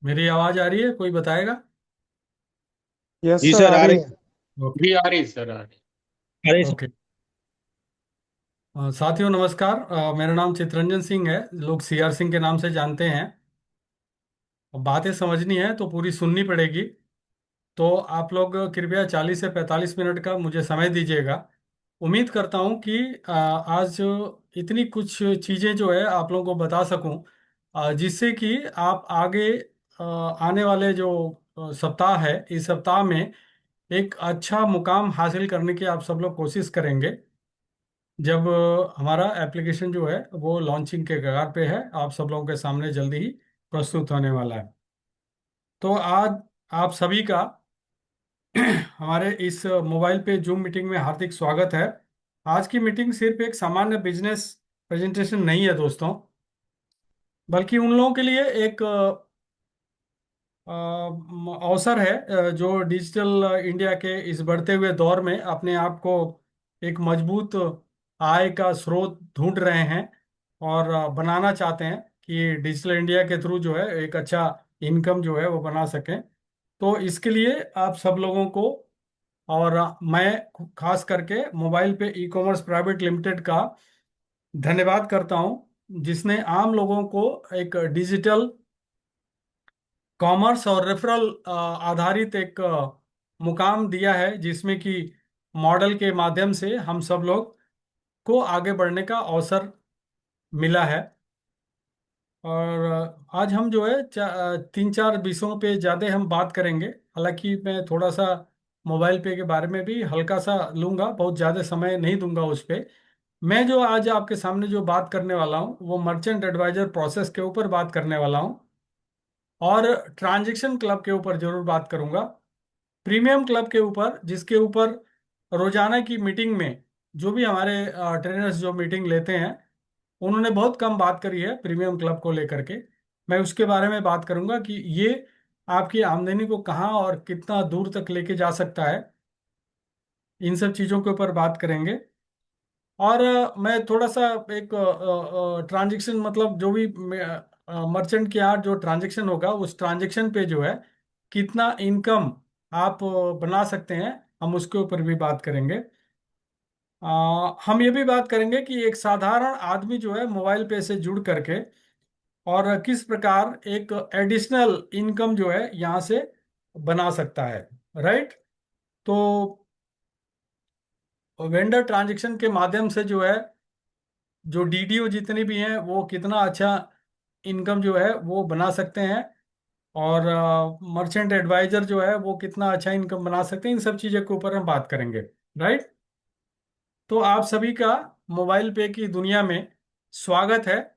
मेरी आवाज आ रही है? कोई बताएगा? यस जी सर, सर आ आ रही रही। है। ओके। भी आ रही सर आ रही। अरे सर। ओके। साथियों नमस्कार। मेरा नाम चितरंजन सिंह है, लोग सीआर सिंह के नाम से जानते हैं। अब बातें समझनी है तो पूरी सुननी पड़ेगी। तो आप लोग कृपया 40 से 45 मिनट का मुझे समय दीजिएगा। उम्मीद करता हूँ कि आज इतनी कुछ चीज़ें जो है आप लोगों को बता सकूं, जिससे कि आप आगे आने वाले जो सप्ताह है, इस सप्ताह में एक अच्छा मुकाम हासिल करने की आप सब लोग कोशिश करेंगे। जब हमारा एप्लीकेशन जो है वो लॉन्चिंग के कगार पे है, आप सब लोगों के सामने जल्दी ही प्रस्तुत होने वाला है। तो आज आप सभी का हमारे इस मोबाइल पे जूम मीटिंग में हार्दिक स्वागत है। आज की मीटिंग सिर्फ एक सामान्य बिजनेस प्रेजेंटेशन नहीं है दोस्तों, बल्कि उन लोगों के लिए एक अवसर है जो डिजिटल इंडिया के इस बढ़ते हुए दौर में अपने आप को एक मजबूत आय का स्रोत ढूंढ रहे हैं और बनाना चाहते हैं कि डिजिटल इंडिया के थ्रू जो है एक अच्छा इनकम जो है वो बना सकें। तो इसके लिए आप सब लोगों को और मैं खास करके मोबाइल पे ई कॉमर्स प्राइवेट लिमिटेड का धन्यवाद करता हूं, जिसने आम लोगों को एक डिजिटल कॉमर्स और रेफरल आधारित एक मुकाम दिया है, जिसमें कि मॉडल के माध्यम से हम सब लोग को आगे बढ़ने का अवसर मिला है। और आज हम जो है तीन चार विषयों पे ज़्यादा हम बात करेंगे। हालांकि मैं थोड़ा सा मोबाइल पे के बारे में भी हल्का सा लूंगा, बहुत ज़्यादा समय नहीं दूंगा उस पे। मैं जो आज आपके सामने जो बात करने वाला हूँ वो मर्चेंट एडवाइजर प्रोसेस के ऊपर बात करने वाला हूँ, और ट्रांजैक्शन क्लब के ऊपर जरूर बात करूंगा। प्रीमियम क्लब के ऊपर, जिसके ऊपर रोजाना की मीटिंग में जो भी हमारे ट्रेनर्स जो मीटिंग लेते हैं उन्होंने बहुत कम बात करी है प्रीमियम क्लब को लेकर के। मैं उसके बारे में बात करूंगा कि ये आपकी आमदनी को कहाँ और कितना दूर तक लेके जा सकता है। इन सब चीज़ों के ऊपर बात करेंगे। और मैं थोड़ा सा एक ट्रांजैक्शन मतलब जो भी मर्चेंट के यहाँ जो ट्रांजैक्शन होगा उस ट्रांजैक्शन पे जो है कितना इनकम आप बना सकते हैं, हम उसके ऊपर भी बात करेंगे। हम ये भी बात करेंगे कि एक साधारण आदमी जो है मोबाइल पे से जुड़ करके और किस प्रकार एक एडिशनल इनकम जो है यहाँ से बना सकता है। राइट। तो वेंडर ट्रांजैक्शन के माध्यम से जो है जो डीडीओ जितने भी हैं वो कितना अच्छा इनकम जो है वो बना सकते हैं, और मर्चेंट एडवाइजर जो है वो कितना अच्छा इनकम बना सकते हैं। इन सब चीज़ों के ऊपर हम बात करेंगे। राइट। तो आप सभी का मोबाइल पे की दुनिया में स्वागत है,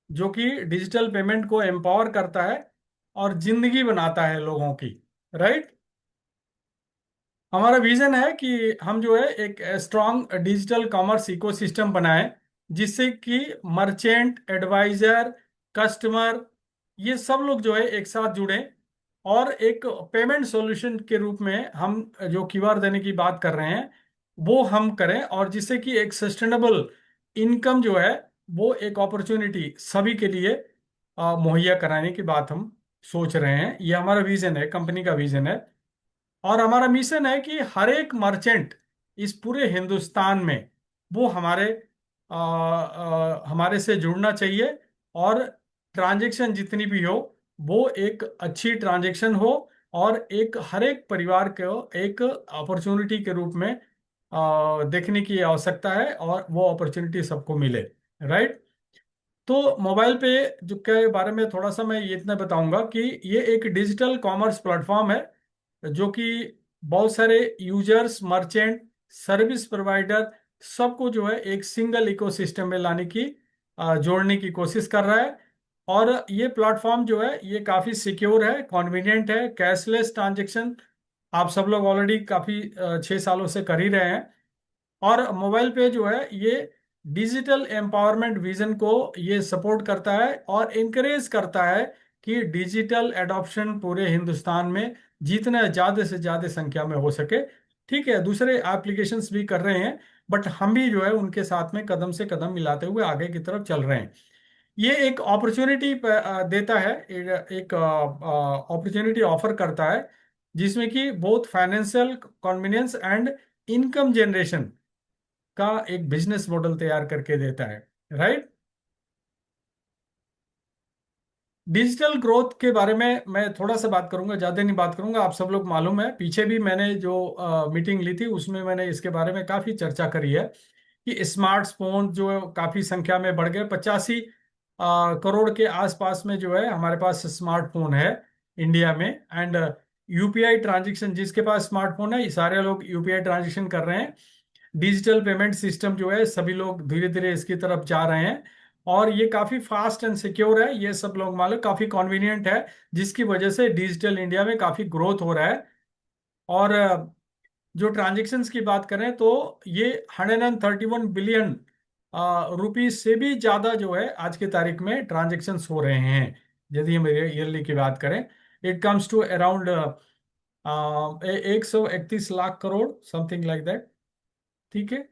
जो कि डिजिटल पेमेंट को एम्पावर करता है और जिंदगी बनाता है लोगों की। राइट। हमारा विजन है कि हम जो है एक स्ट्रॉन्ग डिजिटल कॉमर्स इकोसिस्टम बनाएं, जिससे कि मर्चेंट एडवाइजर कस्टमर ये सब लोग जो है एक साथ जुड़ें और एक पेमेंट सॉल्यूशन के रूप में हम जो क्यूआर देने की बात कर रहे हैं वो हम करें, और जिससे कि एक सस्टेनेबल इनकम जो है वो एक अपॉर्चुनिटी सभी के लिए मुहैया कराने की बात हम सोच रहे हैं। ये हमारा विजन है, कंपनी का विजन है। और हमारा मिशन है कि हर एक मर्चेंट इस पूरे हिंदुस्तान में वो हमारे से जुड़ना चाहिए, और ट्रांजैक्शन जितनी भी हो वो एक अच्छी ट्रांजैक्शन हो, और एक हर एक परिवार को एक अपॉर्चुनिटी के रूप में देखने की आवश्यकता है, और वो अपॉर्चुनिटी सबको मिले। राइट। तो मोबाइल पे जो के बारे में थोड़ा सा मैं ये इतना बताऊंगा कि ये एक डिजिटल कॉमर्स प्लेटफॉर्म है, जो कि बहुत सारे यूजर्स मर्चेंट सर्विस प्रोवाइडर सबको जो है एक सिंगल इकोसिस्टम में लाने की जोड़ने की कोशिश कर रहा है। और ये प्लेटफॉर्म जो है ये काफ़ी सिक्योर है, कन्वीनियंट है, कैशलेस ट्रांजेक्शन आप सब लोग ऑलरेडी काफ़ी 6 सालों से कर ही रहे हैं। और मोबाइल पे जो है ये डिजिटल एम्पावरमेंट विजन को ये सपोर्ट करता है और इनकरेज करता है कि डिजिटल एडॉप्शन पूरे हिंदुस्तान में जितना ज़्यादा से ज़्यादा संख्या में हो सके। ठीक है, दूसरे एप्लीकेशंस भी कर रहे हैं, बट हम भी जो है उनके साथ में कदम से कदम मिलाते हुए आगे की तरफ चल रहे हैं। ये एक अपॉर्चुनिटी देता है, एक अपॉर्चुनिटी ऑफर करता है, जिसमें कि बहुत financial convenience and income generation का एक बिजनेस मॉडल तैयार करके देता है। राइट। डिजिटल ग्रोथ के बारे में मैं थोड़ा सा बात करूंगा, ज्यादा नहीं बात करूंगा। आप सब लोग मालूम है, पीछे भी मैंने जो मीटिंग ली थी उसमें मैंने इसके बारे में काफी चर्चा करी है कि स्मार्टफोन जो काफी संख्या में बढ़ गए, 85 करोड़ के आसपास में जो है हमारे पास स्मार्टफोन है इंडिया में। एंड यूपीआई ट्रांजैक्शन, जिसके पास स्मार्टफोन है ये सारे लोग यूपीआई ट्रांजैक्शन कर रहे हैं। डिजिटल पेमेंट सिस्टम जो है सभी लोग धीरे धीरे इसकी तरफ जा रहे हैं, और ये काफी फास्ट एंड सिक्योर है, ये सब लोग मालूम, काफी कन्वीनियंट है, जिसकी वजह से डिजिटल इंडिया में काफी ग्रोथ हो रहा है। और जो ट्रांजैक्शंस की बात करें तो ये 131 बिलियन रुपीज से भी ज्यादा जो है आज की तारीख में ट्रांजैक्शंस हो रहे हैं। यदि हम ईयरली की बात करें, it comes to around 131 lakh crore, something like that. ठीक है।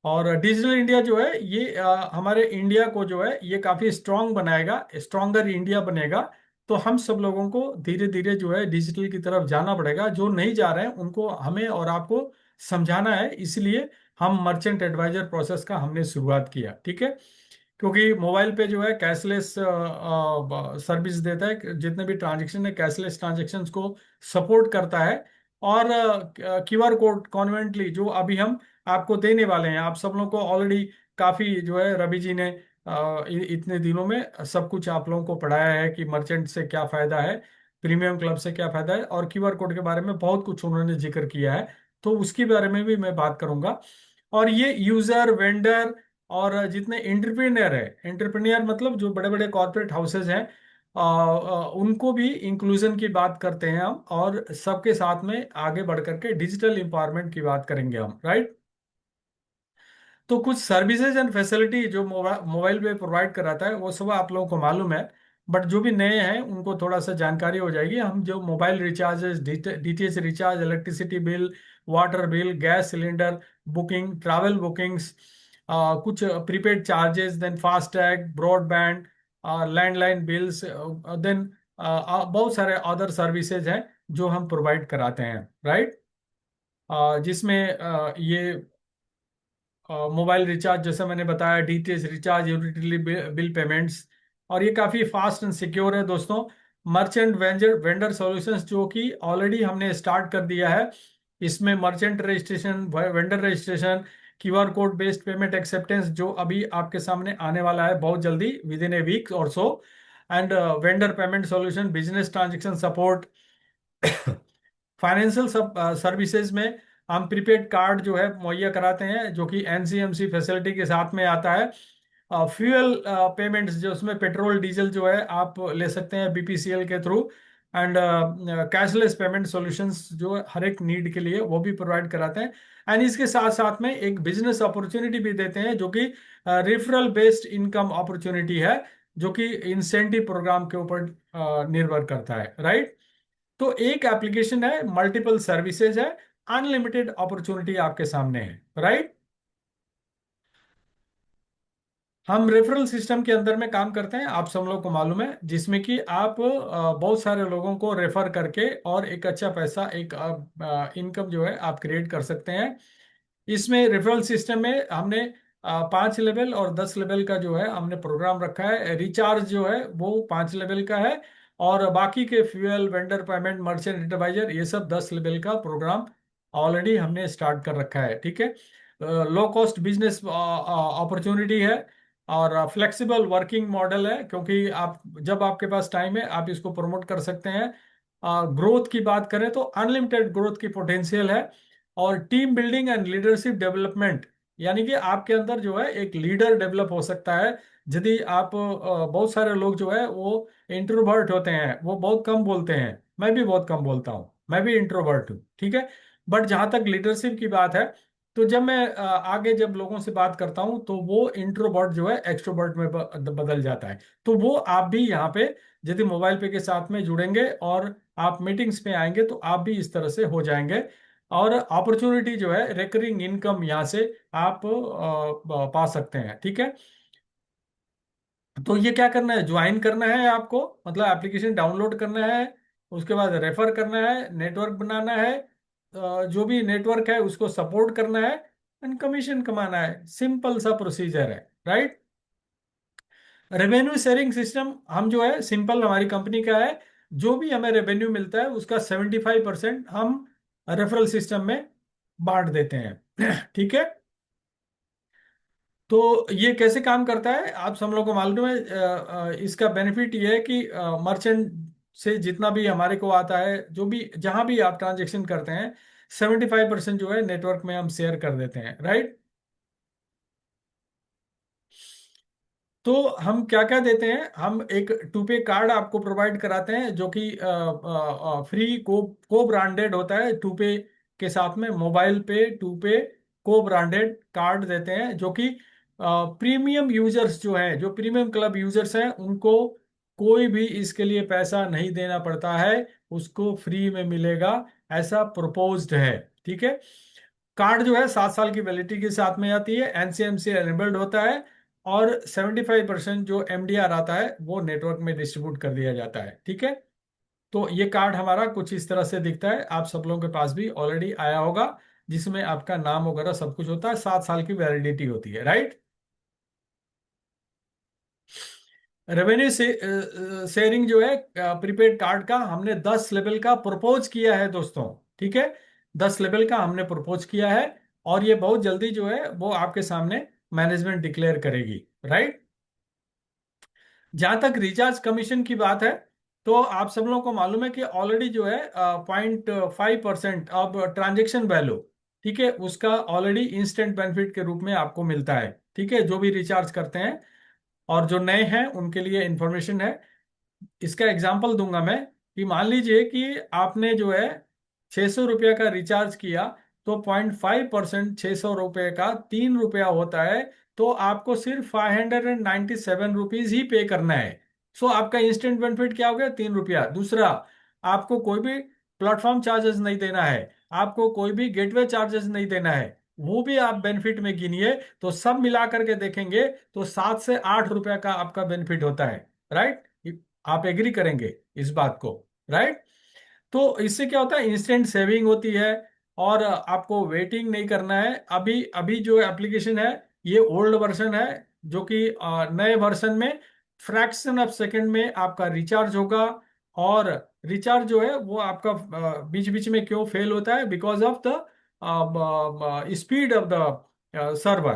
और डिजिटल इंडिया जो है ये हमारे इंडिया को जो है ये काफी स्ट्रांग बनाएगा, स्ट्रांगर इंडिया बनेगा। तो हम सब लोगों को धीरे धीरे जो है डिजिटल की तरफ जाना पड़ेगा। जो नहीं जा रहे हैं उनको हमें और आपको समझाना है, इसलिए हम मर्चेंट एडवाइजर प्रोसेस का हमने शुरुआत किया। ठीक है। क्योंकि मोबाइल पे जो है कैशलेस सर्विस देता है, जितने भी ट्रांजेक्शन है कैशलेस ट्रांजेक्शन्स को सपोर्ट करता है। और क्यूआर कोड कॉन्वेंटली जो अभी हम आपको देने वाले हैं, आप सब लोगों को ऑलरेडी काफी जो है रवि जी ने इतने दिनों में सब कुछ आप लोगों को पढ़ाया है कि मर्चेंट से क्या फायदा है, प्रीमियम क्लब से क्या फायदा है, और क्यूआर कोड के बारे में बहुत कुछ उन्होंने जिक्र किया है। तो उसके बारे में भी मैं बात करूंगा। और ये यूजर वेंडर और जितने एंटरप्रेन्योर है, एंटरप्रेन्योर मतलब जो बड़े बड़े कॉर्पोरेट हाउसेज हैं, उनको भी इंक्लूजन की बात करते हैं हम, और सबके साथ में आगे बढ़ करके डिजिटल एम्पावरमेंट की बात करेंगे हम। राइट। तो कुछ सर्विसेज एंड फैसिलिटी जो मोबाइल पे प्रोवाइड कराता है वो सब आप लोगों को मालूम है, बट जो भी नए हैं उनको थोड़ा सा जानकारी हो जाएगी। हम जो mobile recharges, DTH recharge, electricity bill, water bill, gas cylinder booking, travel bookings, कुछ prepaid charges, then FASTag, broadband, landline bills, then बहुत सारे अदर सर्विसेज हैं जो हम प्रोवाइड कराते हैं। राइट। जिसमें ये मोबाइल रिचार्ज जैसे मैंने बताया, DTH recharge, utility bill payments, और ये काफ़ी फास्ट एंड सिक्योर है दोस्तों। मर्चेंट वेंडर वेंडर सॉल्यूशंस जो कि ऑलरेडी हमने स्टार्ट कर दिया है, इसमें merchant registration, vendor registration, QR code based payment acceptance जो अभी आपके सामने आने वाला है बहुत जल्दी, with in a week or so. And vendor payment solution, business transaction support, financial सब सर्विसेज में हम प्रीपेड कार्ड जो है मुहैया कराते हैं, जो कि एनसीएमसी फैसिलिटी के साथ में आता है। फ्यूल पेमेंट्स जो उसमें पेट्रोल डीजल जो है आप ले सकते हैं बीपीसीएल के through. And cashless payment solutions जो हर एक नीड के लिए वो भी प्रोवाइड कराते हैं। एंड इसके साथ साथ में एक बिजनेस अपॉर्चुनिटी भी देते हैं, जो कि रेफरल बेस्ड इनकम अपॉर्चुनिटी है, जो कि इंसेंटिव प्रोग्राम के ऊपर निर्भर करता है। राइट। तो एक एप्लीकेशन है, मल्टीपल सर्विसेज है, अनलिमिटेड अपॉर्चुनिटी आपके सामने है। राइट। हम रेफरल सिस्टम के अंदर में काम करते हैं, आप सब लोग को मालूम है, जिसमें कि आप बहुत सारे लोगों को रेफर करके और एक अच्छा पैसा, एक इनकम जो है आप क्रिएट कर सकते हैं। इसमें रेफरल सिस्टम में हमने 5 लेवल और 10 लेवल का जो है हमने प्रोग्राम रखा है। रिचार्ज जो है वो 5 लेवल का है, और बाकी के fuel, vendor payment, merchant advisor, ये सब 10 लेवल का प्रोग्राम ऑलरेडी हमने स्टार्ट कर रखा है। ठीक है। लो कॉस्ट बिजनेस अपॉर्चुनिटी है, और फ्लेक्सिबल वर्किंग मॉडल है, क्योंकि आप जब आपके पास टाइम है आप इसको प्रमोट कर सकते हैं। ग्रोथ की बात करें तो अनलिमिटेड ग्रोथ की पोटेंशियल है। और team building and leadership development, यानी कि आपके अंदर जो है एक लीडर डेवलप हो सकता है। यदि आप बहुत सारे लोग जो है वो इंट्रोवर्ट होते हैं, वो बहुत कम बोलते हैं, मैं भी बहुत कम बोलता हूँ, मैं भी इंट्रोवर्ट हूँ। ठीक है। बट जहां तक लीडरशिप की बात है, तो जब मैं आगे जब लोगों से बात करता हूं तो वो इंट्रोवर्ट जो है एक्सट्रोवर्ट में बदल जाता है। तो वो आप भी यहाँ पे यदि मोबाइल पे के साथ में जुड़ेंगे और आप मीटिंग्स पे आएंगे तो आप भी इस तरह से हो जाएंगे। और अपॉर्चुनिटी जो है रिकरिंग इनकम यहाँ से आप पा सकते हैं। ठीक है। तो ये क्या करना है, ज्वाइन करना है आपको, मतलब एप्लीकेशन डाउनलोड करना है, उसके बाद रेफर करना है, नेटवर्क बनाना है, जो भी नेटवर्क है उसको सपोर्ट करना है, एंड कमीशन कमाना है। सिंपल सा प्रोसीजर है, राइट। रेवेन्यू शेयरिंग सिस्टम हम जो है सिंपल हमारी कंपनी का है, जो भी हमें रेवेन्यू मिलता है उसका 75% हम रेफरल सिस्टम में बांट देते हैं। ठीक है। तो ये कैसे काम करता है आप सब लोगों को मालूम है। इसका बेनिफिट ये है कि मर्चेंट से जितना भी हमारे को आता है, जो भी जहां भी आप ट्रांजेक्शन करते हैं, 75% जो है नेटवर्क में हम शेयर कर देते हैं, राइट। तो हम क्या क्या देते हैं, हम एक टू पे कार्ड आपको प्रोवाइड कराते हैं, जो कि फ्री को ब्रांडेड होता है। टू पे के साथ में मोबाइल पे, टू पे को ब्रांडेड कार्ड देते हैं, जो कि प्रीमियम यूजर्स जो हैं, जो प्रीमियम क्लब यूजर्स हैं, उनको कोई भी इसके लिए पैसा नहीं देना पड़ता है, उसको फ्री में मिलेगा, ऐसा प्रपोज्ड है। ठीक है। कार्ड जो है 7 साल की वैलिडिटी के साथ में आती है, एनसीएमसी एनेबल्ड होता है, और 75% जो एमडीआर आता है वो नेटवर्क में डिस्ट्रीब्यूट कर दिया जाता है। ठीक है। तो ये कार्ड हमारा कुछ इस तरह से दिखता है, आप सब लोगों के पास भी ऑलरेडी आया होगा, जिसमें आपका नाम वगैरह सब कुछ होता है, 7 साल की वैलिडिटी होती है, राइट। रेवेन्यू से शेयरिंग जो है प्रीपेड कार्ड का हमने 10 लेवल का प्रपोज किया है दोस्तों। ठीक है। 10 लेवल का हमने प्रपोज किया है, और ये बहुत जल्दी जो है वो आपके सामने मैनेजमेंट डिक्लेयर करेगी, राइट। जहां तक रिचार्ज कमीशन की बात है, तो आप सब लोगों को मालूम है कि ऑलरेडी जो है 0.5% अब ट्रांजेक्शन वैल्यू, ठीक है, उसका ऑलरेडी इंस्टेंट बेनिफिट के रूप में आपको मिलता है। ठीक है, जो भी रिचार्ज करते हैं, और जो नए हैं उनके लिए इंफॉर्मेशन है। इसका एग्जांपल दूंगा मैं, कि मान लीजिए कि आपने जो है 600 रुपया का रिचार्ज किया, तो 0.5% 600 रुपये का 3 रुपया होता है, तो आपको सिर्फ 597 रुपीज ही पे करना है। सो आपका इंस्टेंट बेनिफिट क्या हो गया, 3 रुपया। दूसरा, आपको कोई भी प्लेटफॉर्म चार्जेस नहीं देना है, आपको कोई भी गेटवे चार्जेस नहीं देना है, वो भी आप बेनिफिट में गिनिए, तो सब मिला करके देखेंगे तो 7 से 8 रुपया का आपका बेनिफिट होता है, राइट। आप एग्री करेंगे इस बात को, राइट। तो इससे क्या होता है, इंस्टेंट सेविंग होती है, और आपको वेटिंग नहीं करना है। अभी अभी जो एप्लीकेशन है, ये ओल्ड वर्जन है, जो कि नए वर्जन में फ्रैक्शन ऑफ सेकंड में आपका रिचार्ज होगा। और रिचार्ज जो है वो आपका बीच बीच में क्यों फेल होता है, because of the speed of the server.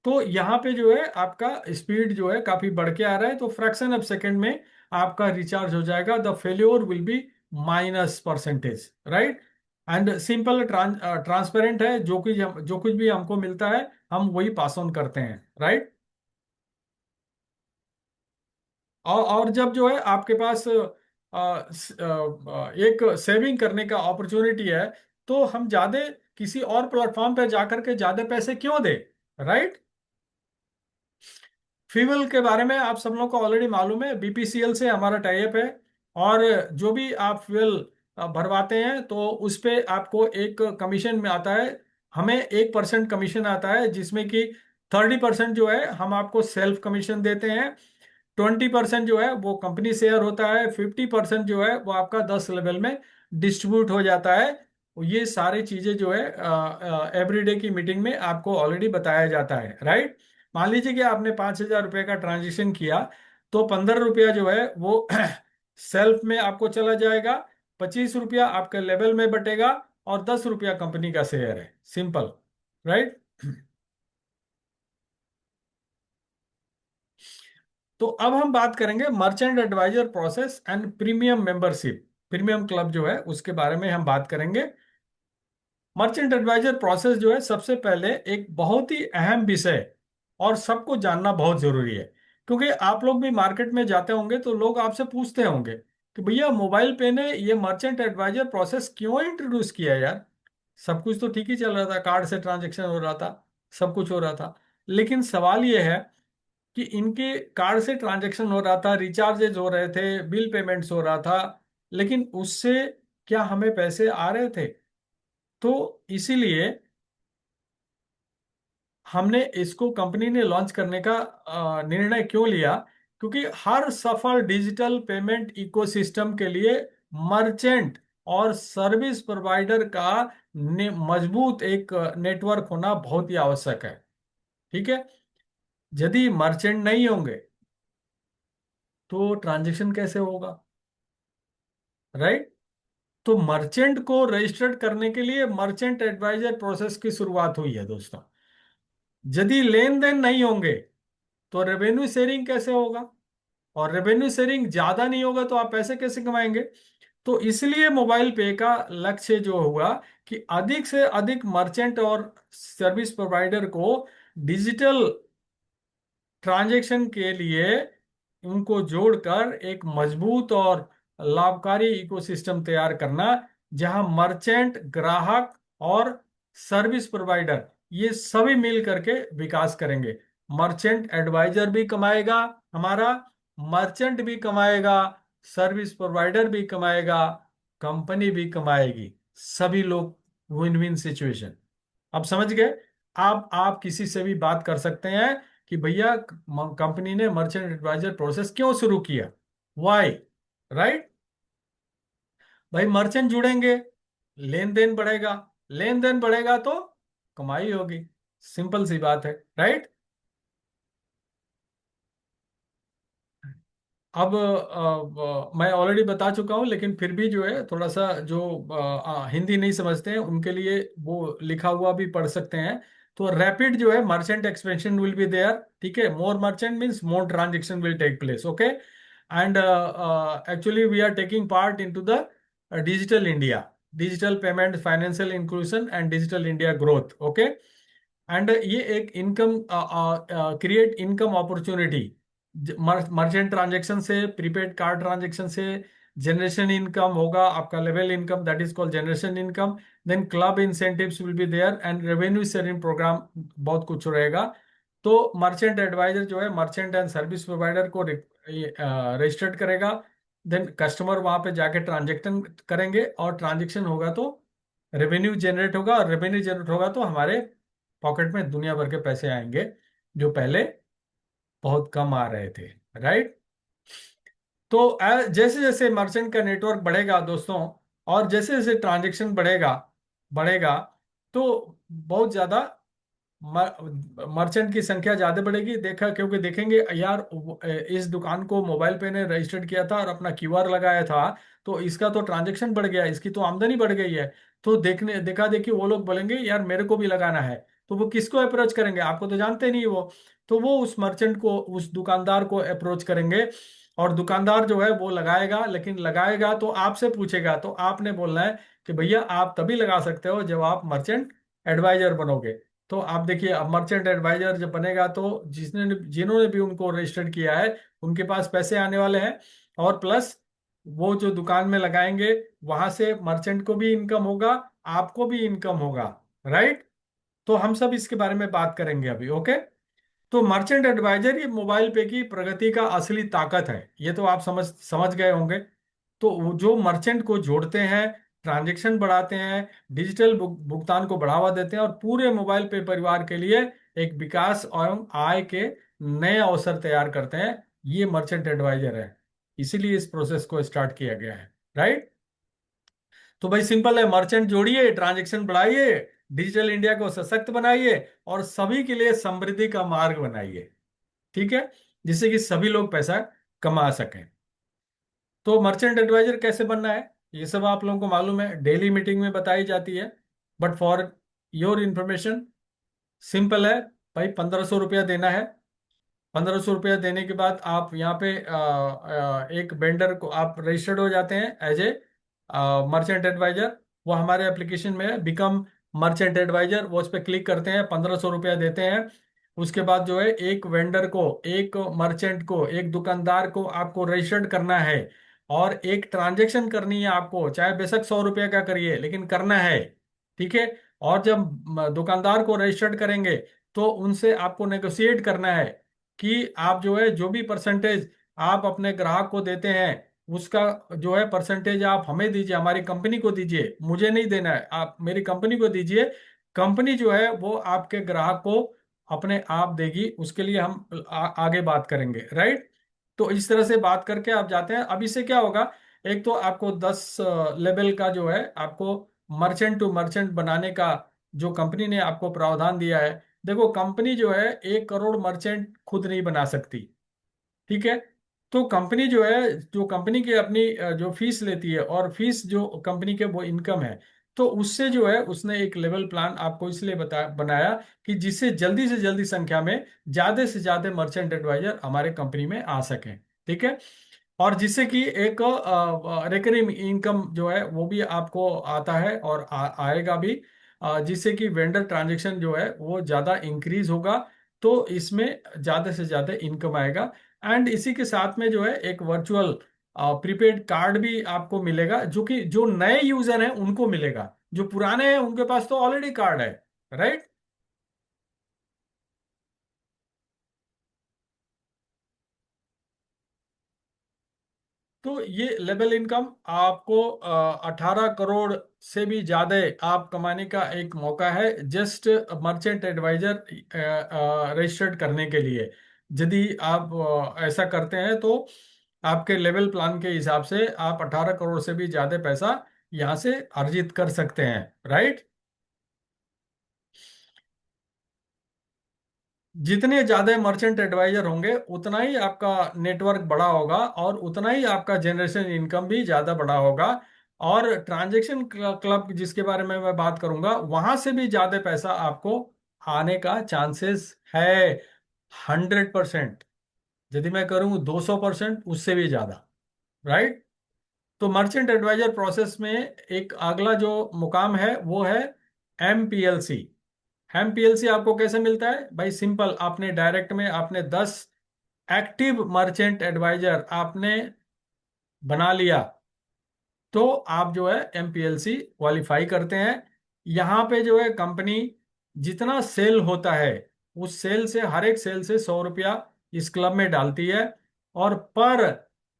तो यहाँ पे जो है आपका स्पीड जो है काफी बढ़ के आ रहा है, तो फ्रैक्शन ऑफ सेकंड में आपका रिचार्ज हो जाएगा। The failure will be -%, right. And simple transparent है, जो कुछ भी हमको मिलता है हम वही पास ऑन करते हैं, राइट। और जब जो है आपके पास एक सेविंग करने का अपॉर्चुनिटी है, तो हम ज्यादा किसी और प्लेटफॉर्म पर जाकर के ज्यादा पैसे क्यों दे, राइट। फ्यूल के बारे में आप सब लोगों को ऑलरेडी मालूम है, बीपीसीएल से हमारा टाइप है, और जो भी आप फ्यूल भरवाते हैं तो उस पे आपको एक कमीशन में आता है। हमें 1% कमीशन आता है, जिसमें कि 30% जो है हम आपको सेल्फ कमीशन देते हैं, 20% जो है वो कंपनी शेयर होता है, 50% जो है वो आपका 10 लेवल में डिस्ट्रीब्यूट हो जाता है। ये सारी चीजें जो है एवरीडे की मीटिंग में आपको ऑलरेडी बताया जाता है, राइट। मान लीजिए कि आपने 5,000 रुपये का ट्रांजेक्शन किया, तो 15 रुपया जो है वो सेल्फ में आपको चला जाएगा, 25 रुपया आपके लेवल में बटेगा, और 10 रुपया कंपनी का शेयर है। Simple, right. तो अब हम बात करेंगे merchant advisor process and premium membership, premium club जो है उसके बारे में हम बात करेंगे। मर्चेंट एडवाइजर प्रोसेस जो है, सबसे पहले एक बहुत ही अहम विषय, और सबको जानना बहुत जरूरी है, क्योंकि आप लोग भी मार्केट में जाते होंगे तो लोग आपसे पूछते होंगे कि भैया मोबाइल पे ने ये मर्चेंट एडवाइजर प्रोसेस क्यों इंट्रोड्यूस किया यार। सब कुछ तो ठीक ही चल रहा था, कार्ड से ट्रांजेक्शन हो रहा था, सब कुछ हो रहा था, लेकिन सवाल ये है कि इनके कार्ड से ट्रांजैक्शन हो रहा था, रिचार्जेज हो रहे थे, बिल पेमेंट्स हो रहा था, लेकिन उससे क्या हमें पैसे आ रहे थे। तो इसीलिए हमने इसको, कंपनी ने लॉन्च करने का निर्णय क्यों लिया, क्योंकि हर सफल डिजिटल पेमेंट इकोसिस्टम के लिए मर्चेंट और सर्विस प्रोवाइडर का मजबूत एक नेटवर्क होना बहुत ही आवश्यक है। ठीक है। यदि मर्चेंट नहीं होंगे तो ट्रांजैक्शन कैसे होगा? राइट। तो मर्चेंट को रजिस्टर्ड करने के लिए मर्चेंट एडवाइजर प्रोसेस की शुरुआत हुई है दोस्तों। यदि लेन देन नहीं होंगे तो रेवेन्यू शेयरिंग कैसे होगा? और रेवेन्यू शेयरिंग ज्यादा नहीं होगा तो आप पैसे कैसे कमाएंगे? तो इसलिए मोबाइल पे का लक्ष्य जो हुआ कि अधिक से अधिक मर्चेंट और सर्विस प्रोवाइडर को डिजिटल ट्रांजैक्शन के लिए उनको जोड़कर एक मजबूत और लाभकारी इकोसिस्टम तैयार करना, जहां मर्चेंट, ग्राहक और सर्विस प्रोवाइडर ये सभी मिल करके विकास करेंगे। मर्चेंट एडवाइजर भी कमाएगा हमारा, मर्चेंट भी कमाएगा, सर्विस प्रोवाइडर भी कमाएगा, कंपनी भी कमाएगी, सभी लोग विन विन सिचुएशन। अब समझ गए? आप किसी से भी बात कर सकते हैं कि भैया कंपनी ने मर्चेंट एडवाइजर प्रोसेस क्यों शुरू किया, वाई। राइट। भाई मर्चेंट जुड़ेंगे, लेन देन बढ़ेगा, लेन देन बढ़ेगा तो कमाई होगी, सिंपल सी बात है। राइट। अब मैं ऑलरेडी बता चुका हूं, लेकिन फिर भी जो है थोड़ा सा जो हिंदी नहीं समझते हैं उनके लिए वो लिखा हुआ भी पढ़ सकते हैं। तो रैपिड जो है merchant expansion will be there. ठीक है। More merchant means more transaction will take place. Okay. And actually we are taking part into the digital India, digital payment, financial inclusion and digital India growth. Okay. And ये एक income create income opportunity, merchant transaction से, prepaid card transaction से generation income होगा, आपका level income, that is called generation income. Then club incentives will be there and revenue sharing programme, बहुत कुछ रहेगा। तो मर्चेंट एडवाइजर जो है मर्चेंट एंड सर्विस प्रोवाइडर को रजिस्टर्ड करेगा। देन कस्टमर वहां पे जाके ट्रांजेक्शन करेंगे और ट्रांजेक्शन होगा तो रेवेन्यू जनरेट होगा, और रेवेन्यू जनरेट होगा तो हमारे पॉकेट में दुनिया भर के पैसे आएंगे जो पहले बहुत कम आ रहे थे। राइट। तो जैसे जैसे मर्चेंट का नेटवर्क बढ़ेगा दोस्तों, और जैसे जैसे ट्रांजेक्शन बढ़ेगा बढ़ेगा तो बहुत ज्यादा मर्चेंट की संख्या ज्यादा बढ़ेगी। देखा, क्योंकि देखेंगे यार इस दुकान को मोबाइल पे ने रजिस्टर्ड किया था और अपना क्यूआर लगाया था, तो इसका तो ट्रांजैक्शन बढ़ गया, इसकी तो आमदनी बढ़ गई है। तो देखा देखी वो लोग बोलेंगे यार मेरे को भी लगाना है। तो वो किसको अप्रोच करेंगे? आपको तो जानते नहीं वो। तो वो उस मर्चेंट को, उस दुकानदार को अप्रोच करेंगे, और दुकानदार जो है वो लगाएगा, लेकिन लगाएगा तो आपसे पूछेगा। तो आपने बोलना है कि भैया आप तभी लगा सकते हो जब आप मर्चेंट एडवाइजर बनोगे। तो आप देखिए, अब मर्चेंट एडवाइजर जब बनेगा तो जिन्होंने भी उनको रजिस्टर्ड किया है उनके पास पैसे आने वाले हैं, और प्लस वो जो दुकान में लगाएंगे वहां से मर्चेंट को भी इनकम होगा, आपको भी इनकम होगा। राइट। तो हम सब इसके बारे में बात करेंगे अभी। ओके। तो मर्चेंट एडवाइजर ये मोबाइल पे की प्रगति का असली ताकत है, ये तो आप समझ समझ गए होंगे। तो वो जो मर्चेंट को जोड़ते हैं, ट्रांजैक्शन बढ़ाते हैं, डिजिटल भुगतान को बढ़ावा देते हैं, और पूरे मोबाइल पे परिवार के लिए एक विकास एवं आय के नए अवसर तैयार करते हैं, ये मर्चेंट एडवाइजर है। इसीलिए इस प्रोसेस को स्टार्ट किया गया है। राइट। तो भाई सिंपल है, मर्चेंट जोड़िए, ट्रांजैक्शन बढ़ाइए, डिजिटल इंडिया को सशक्त बनाइए, और सभी के लिए समृद्धि का मार्ग बनाइए। ठीक है। जिससे कि सभी लोग पैसा कमा सकें। तो मर्चेंट एडवाइजर कैसे बनना है ये सब आप लोगों को मालूम है, डेली मीटिंग में बताई जाती है। But for your information, simple है। भाई 1500 रुपया देना है। 1500 रुपया देने के बाद आप यहाँ पे एक वेंडर को आप रजिस्टर्ड हो जाते हैं एज ए मर्चेंट एडवाइजर। वो हमारे एप्लीकेशन में है, बिकम मर्चेंट एडवाइजर, वो उस पर क्लिक करते हैं, 1500 रुपया देते हैं। उसके बाद जो है एक वेंडर को, एक मर्चेंट को, एक दुकानदार को आपको रजिस्टर्ड करना है, और एक ट्रांजेक्शन करनी है आपको, चाहे बेशक 100 रुपया का करिए लेकिन करना है। ठीक है। और जब दुकानदार को रजिस्टर्ड करेंगे तो उनसे आपको नेगोशिएट करना है कि आप जो है जो भी परसेंटेज आप अपने ग्राहक को देते हैं उसका जो है परसेंटेज आप हमें दीजिए, हमारी कंपनी को दीजिए, मुझे नहीं देना है, आप मेरी कंपनी को दीजिए। कंपनी जो है वो आपके ग्राहक को अपने आप देगी, उसके लिए हम आगे बात करेंगे। राइट। तो इस तरह से बात करके आप जाते हैं। अब इससे क्या होगा, एक तो आपको 10 लेवल का जो है आपको मर्चेंट टू मर्चेंट बनाने का जो कंपनी ने आपको प्रावधान दिया है। देखो कंपनी जो है 1 करोड़ मर्चेंट खुद नहीं बना सकती, ठीक है। तो कंपनी जो है, जो कंपनी की अपनी जो फीस लेती है और फीस जो कंपनी के वो इनकम है, तो उससे जो है उसने एक लेवल प्लान आपको इसलिए बनाया कि जिससे जल्दी से जल्दी संख्या में ज्यादा से ज्यादा मर्चेंट एडवाइजर हमारे कंपनी में आ सकें, ठीक है। और जिससे कि एक रिकरिंग इनकम जो है वो भी आपको आता है और आएगा भी, जिससे कि वेंडर ट्रांजेक्शन जो है वो ज़्यादा इंक्रीज होगा। तो इसमें ज़्यादा से ज़्यादा इनकम आएगा। एंड इसी के साथ में जो है एक वर्चुअल प्रीपेड कार्ड भी आपको मिलेगा, जो कि जो नए यूजर हैं उनको मिलेगा। जो पुराने हैं उनके पास तो ऑलरेडी कार्ड है, राइट। तो ये लेवल इनकम आपको 18 करोड़ से भी ज्यादा आप कमाने का एक मौका है, जस्ट मर्चेंट एडवाइजर रजिस्टर्ड करने के लिए। यदि आप ऐसा करते हैं तो आपके लेवल प्लान के हिसाब से आप 18 करोड़ से भी ज्यादा पैसा यहाँ से अर्जित कर सकते हैं, राइट। जितने ज्यादा मर्चेंट एडवाइजर होंगे उतना ही आपका नेटवर्क बड़ा होगा और उतना ही आपका जनरेशन इनकम भी ज्यादा बड़ा होगा। और ट्रांजैक्शन क्लब जिसके बारे में मैं बात करूंगा, वहां से भी ज्यादा पैसा आपको आने का चांसेस है, 100%। यदि मैं करूं 200%, उससे भी ज्यादा, राइट। तो मर्चेंट एडवाइजर प्रोसेस में एक अगला जो मुकाम है वो है MPLC। MPLC आपको कैसे मिलता है भाई? सिंपल, आपने डायरेक्ट में आपने 10 एक्टिव मर्चेंट एडवाइजर आपने बना लिया, तो आप जो है MPLC क्वालिफाई करते हैं। यहाँ पे जो है कंपनी जितना सेल होता है, उस सेल से, हर एक सेल से 100 रुपया इस क्लब में डालती है। और पर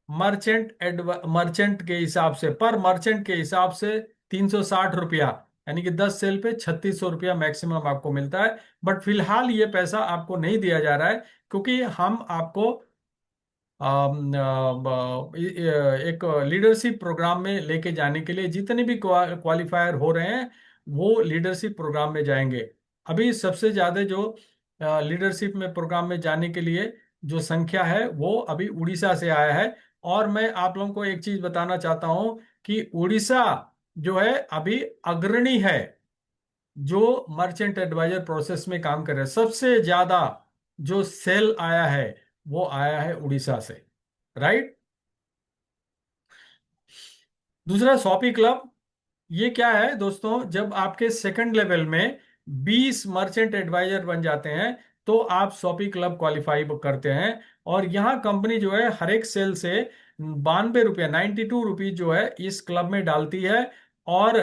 मर्चेंट के हिसाब से, पर मर्चेंट के हिसाब से 360 रुपया, यानी कि 10 सेल पे 3600 रुपया मैक्सिमम आपको मिलता है। बट फिलहाल ये पैसा आपको नहीं दिया जा रहा है, क्योंकि हम आपको एक लीडरशिप प्रोग्राम में लेके जाने के लिए जितने भी क्वालिफायर हो रहे हैं वो लीडरशिप प्रोग्राम में जाएंगे। अभी सबसे ज्यादा जो लीडरशिप में प्रोग्राम में जाने के लिए जो संख्या है वो अभी उड़ीसा से आया है। और मैं आप लोगों को एक चीज बताना चाहता हूं कि उड़ीसा जो है अभी अग्रणी है, जो मर्चेंट एडवाइजर प्रोसेस में काम कर रहे हैं। सबसे ज्यादा जो सेल आया है वो आया है उड़ीसा से, राइट। दूसरा शॉपी क्लब, ये क्या है दोस्तों, जब आपके सेकंड लेवल में 20 मर्चेंट एडवाइजर बन जाते हैं तो आप शॉपी क्लब क्वालिफाई करते हैं। और यहाँ कंपनी जो है हर एक सेल से 92 रुपया, 92 रुपीज जो है इस क्लब में डालती है। और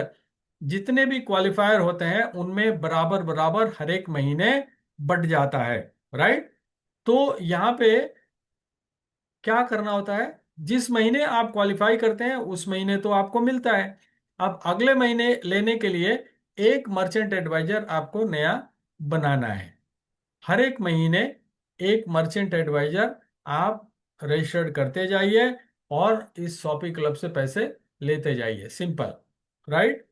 जितने भी क्वालिफायर होते हैं उनमें बराबर बराबर हर एक महीने बढ़ जाता है, राइट। तो यहाँ पे क्या करना होता है, जिस महीने आप क्वालिफाई करते हैं उस महीने तो आपको मिलता है। अब अगले महीने लेने के लिए एक मर्चेंट एडवाइजर आपको नया बनाना है। हर एक महीने एक मर्चेंट एडवाइजर आप रजिस्टर्ड करते जाइए और इस शॉपिंग क्लब से पैसे लेते जाइए, सिंपल, राइट।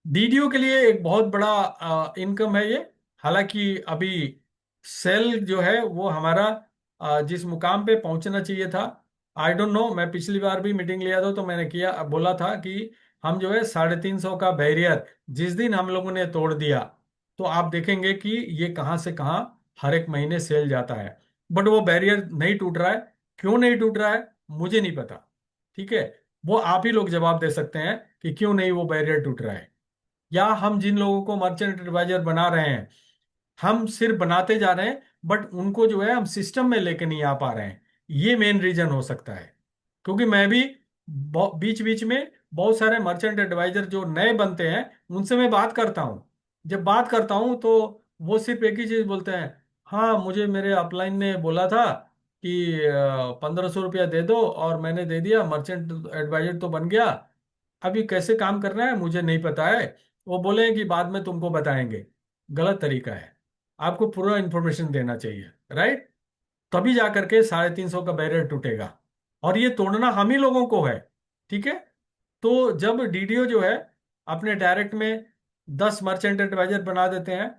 डीडीओ के लिए एक बहुत बड़ा इनकम है ये। हालांकि अभी सेल जो है वो हमारा जिस मुकाम पे पहुंचना चाहिए था, आई डोंट नो। मैं पिछली बार भी मीटिंग लिया था तो मैंने किया, बोला था कि हम जो है 350 का बैरियर जिस दिन हम लोगों ने तोड़ दिया, तो आप देखेंगे कि ये कहाँ से कहाँ हर एक महीने सेल जाता है। बट वो बैरियर नहीं टूट रहा है। क्यों नहीं टूट रहा है मुझे नहीं पता, ठीक है। वो आप ही लोग जवाब दे सकते हैं कि क्यों नहीं वो बैरियर टूट रहा है। या हम जिन लोगों को मर्चेंट एडवाइजर बना रहे हैं, हम सिर्फ बनाते जा रहे हैं बट उनको जो है हम सिस्टम में लेके नहीं आ पा रहे हैं। ये मेन रीजन हो सकता है। क्योंकि मैं भी बीच बीच में बहुत सारे मर्चेंट एडवाइजर जो नए बनते हैं उनसे मैं बात करता हूँ। जब बात करता हूँ तो वो सिर्फ एक ही चीज बोलते हैं, हाँ मुझे मेरे अपलाइन ने बोला था कि 1500 रुपया दे दो और मैंने दे दिया, मर्चेंट एडवाइजर तो बन गया। अभी कैसे काम करना है मुझे नहीं पता है। वो बोले कि बाद में तुमको बताएंगे। गलत तरीका है, आपको पूरा इंफॉर्मेशन देना चाहिए, राइट। तभी जा करके 350 का बैरियर टूटेगा। और ये तोड़ना हम ही लोगों को है। ठीक है। तो जब डीडीओ जो है अपने डायरेक्ट में 10 मर्चेंट एडवाइजर बना देते हैं,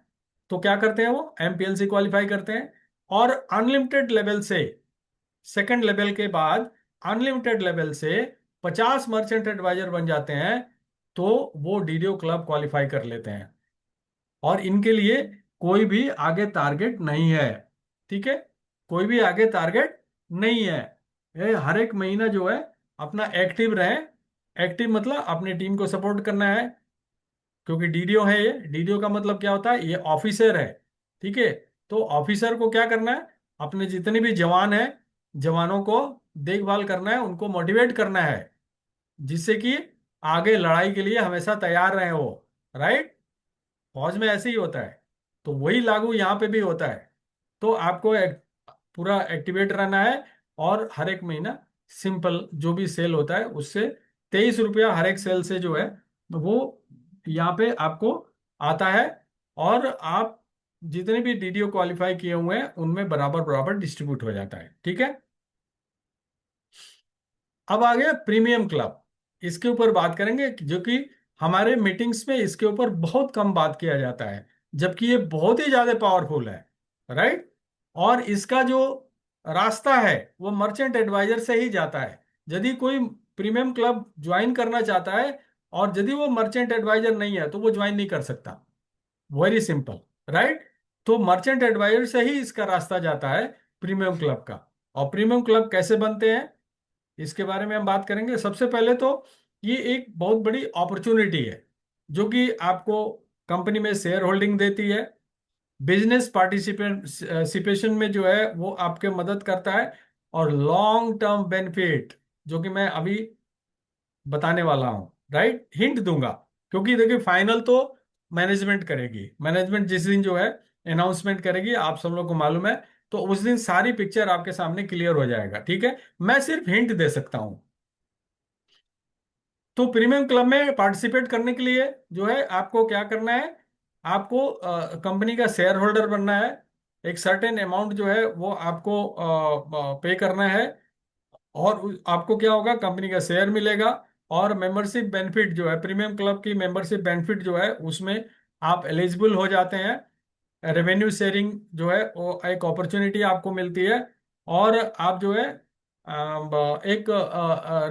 तो क्या करते हैं, वो एमपीएलसी क्वालिफाई करते हैं। और अनलिमिटेड लेवल से, सेकंड लेवल के बाद अनलिमिटेड लेवल से 50 मर्चेंट एडवाइजर बन जाते हैं, तो वो डीडीओ क्लब क्वालिफाई कर लेते हैं। और इनके लिए कोई भी आगे टारगेट नहीं है। ठीक है। कोई भी आगे टारगेट नहीं है। ये हर एक महीना जो है अपना एक्टिव रहे। एक्टिव मतलब अपनी टीम को सपोर्ट करना है, क्योंकि डीडीओ है। ये डीडीओ का मतलब क्या होता है, ये ऑफिसर है। ठीक है। तो ऑफिसर को क्या करना है, अपने जितने भी जवान हैं, जवानों को देखभाल करना है, उनको मोटिवेट करना है, जिससे कि आगे लड़ाई के लिए हमेशा तैयार रहे वो। राइट। फौज में ऐसे ही होता है। तो वही लागू यहाँ पे भी होता है। तो आपको पूरा एक्टिवेट रहना है। और हर एक महीना सिंपल जो भी सेल होता है उससे 23 रुपया हर एक सेल से जो है वो यहाँ पे आपको आता है। और आप जितने भी डीडीओ क्वालिफाई किए हुए हैं उनमें बराबर बराबर डिस्ट्रीब्यूट हो जाता है। ठीक है। अब आ गया प्रीमियम क्लब। इसके ऊपर बात करेंगे, जो कि हमारे मीटिंग्स में इसके ऊपर बहुत कम बात किया जाता है, जबकि ये बहुत ही ज्यादा पावरफुल है। राइट। और इसका जो रास्ता है वो मर्चेंट एडवाइजर से ही जाता है। यदि कोई प्रीमियम क्लब ज्वाइन करना चाहता है और यदि वो मर्चेंट एडवाइजर नहीं है तो वो ज्वाइन नहीं कर सकता। Very simple. राइट। तो मर्चेंट एडवाइजर से ही इसका रास्ता जाता है प्रीमियम क्लब का। और प्रीमियम क्लब कैसे बनते हैं इसके बारे में हम बात करेंगे। सबसे पहले तो ये एक बहुत बड़ी अपॉर्चुनिटी है, जो कि आपको कंपनी में शेयर होल्डिंग देती है। बिजनेस पार्टिसिपेशन में जो है वो आपके मदद करता है। और लॉन्ग टर्म बेनिफिट, जो कि मैं अभी बताने वाला हूँ, राइट, हिंट दूंगा। क्योंकि देखिए फाइनल तो मैनेजमेंट करेगी। मैनेजमेंट जिस दिन जो है अनाउंसमेंट करेगी, आप सब लोग को मालूम है, तो उस दिन सारी पिक्चर आपके सामने क्लियर हो जाएगा। ठीक है। मैं सिर्फ हिंट दे सकता हूँ। तो प्रीमियम क्लब में पार्टिसिपेट करने के लिए जो है आपको क्या करना है, आपको कंपनी का शेयर होल्डर बनना है। एक सर्टेन अमाउंट जो है वो आपको पे करना है। और आपको क्या होगा, कंपनी का शेयर मिलेगा। और मेंबरशिप बेनिफिट जो है, प्रीमियम क्लब की मेंबरशिप बेनिफिट जो है उसमें आप एलिजिबल हो जाते हैं। रेवेन्यू शेयरिंग जो है वो एक अपॉर्चुनिटी आपको मिलती है। और आप जो है एक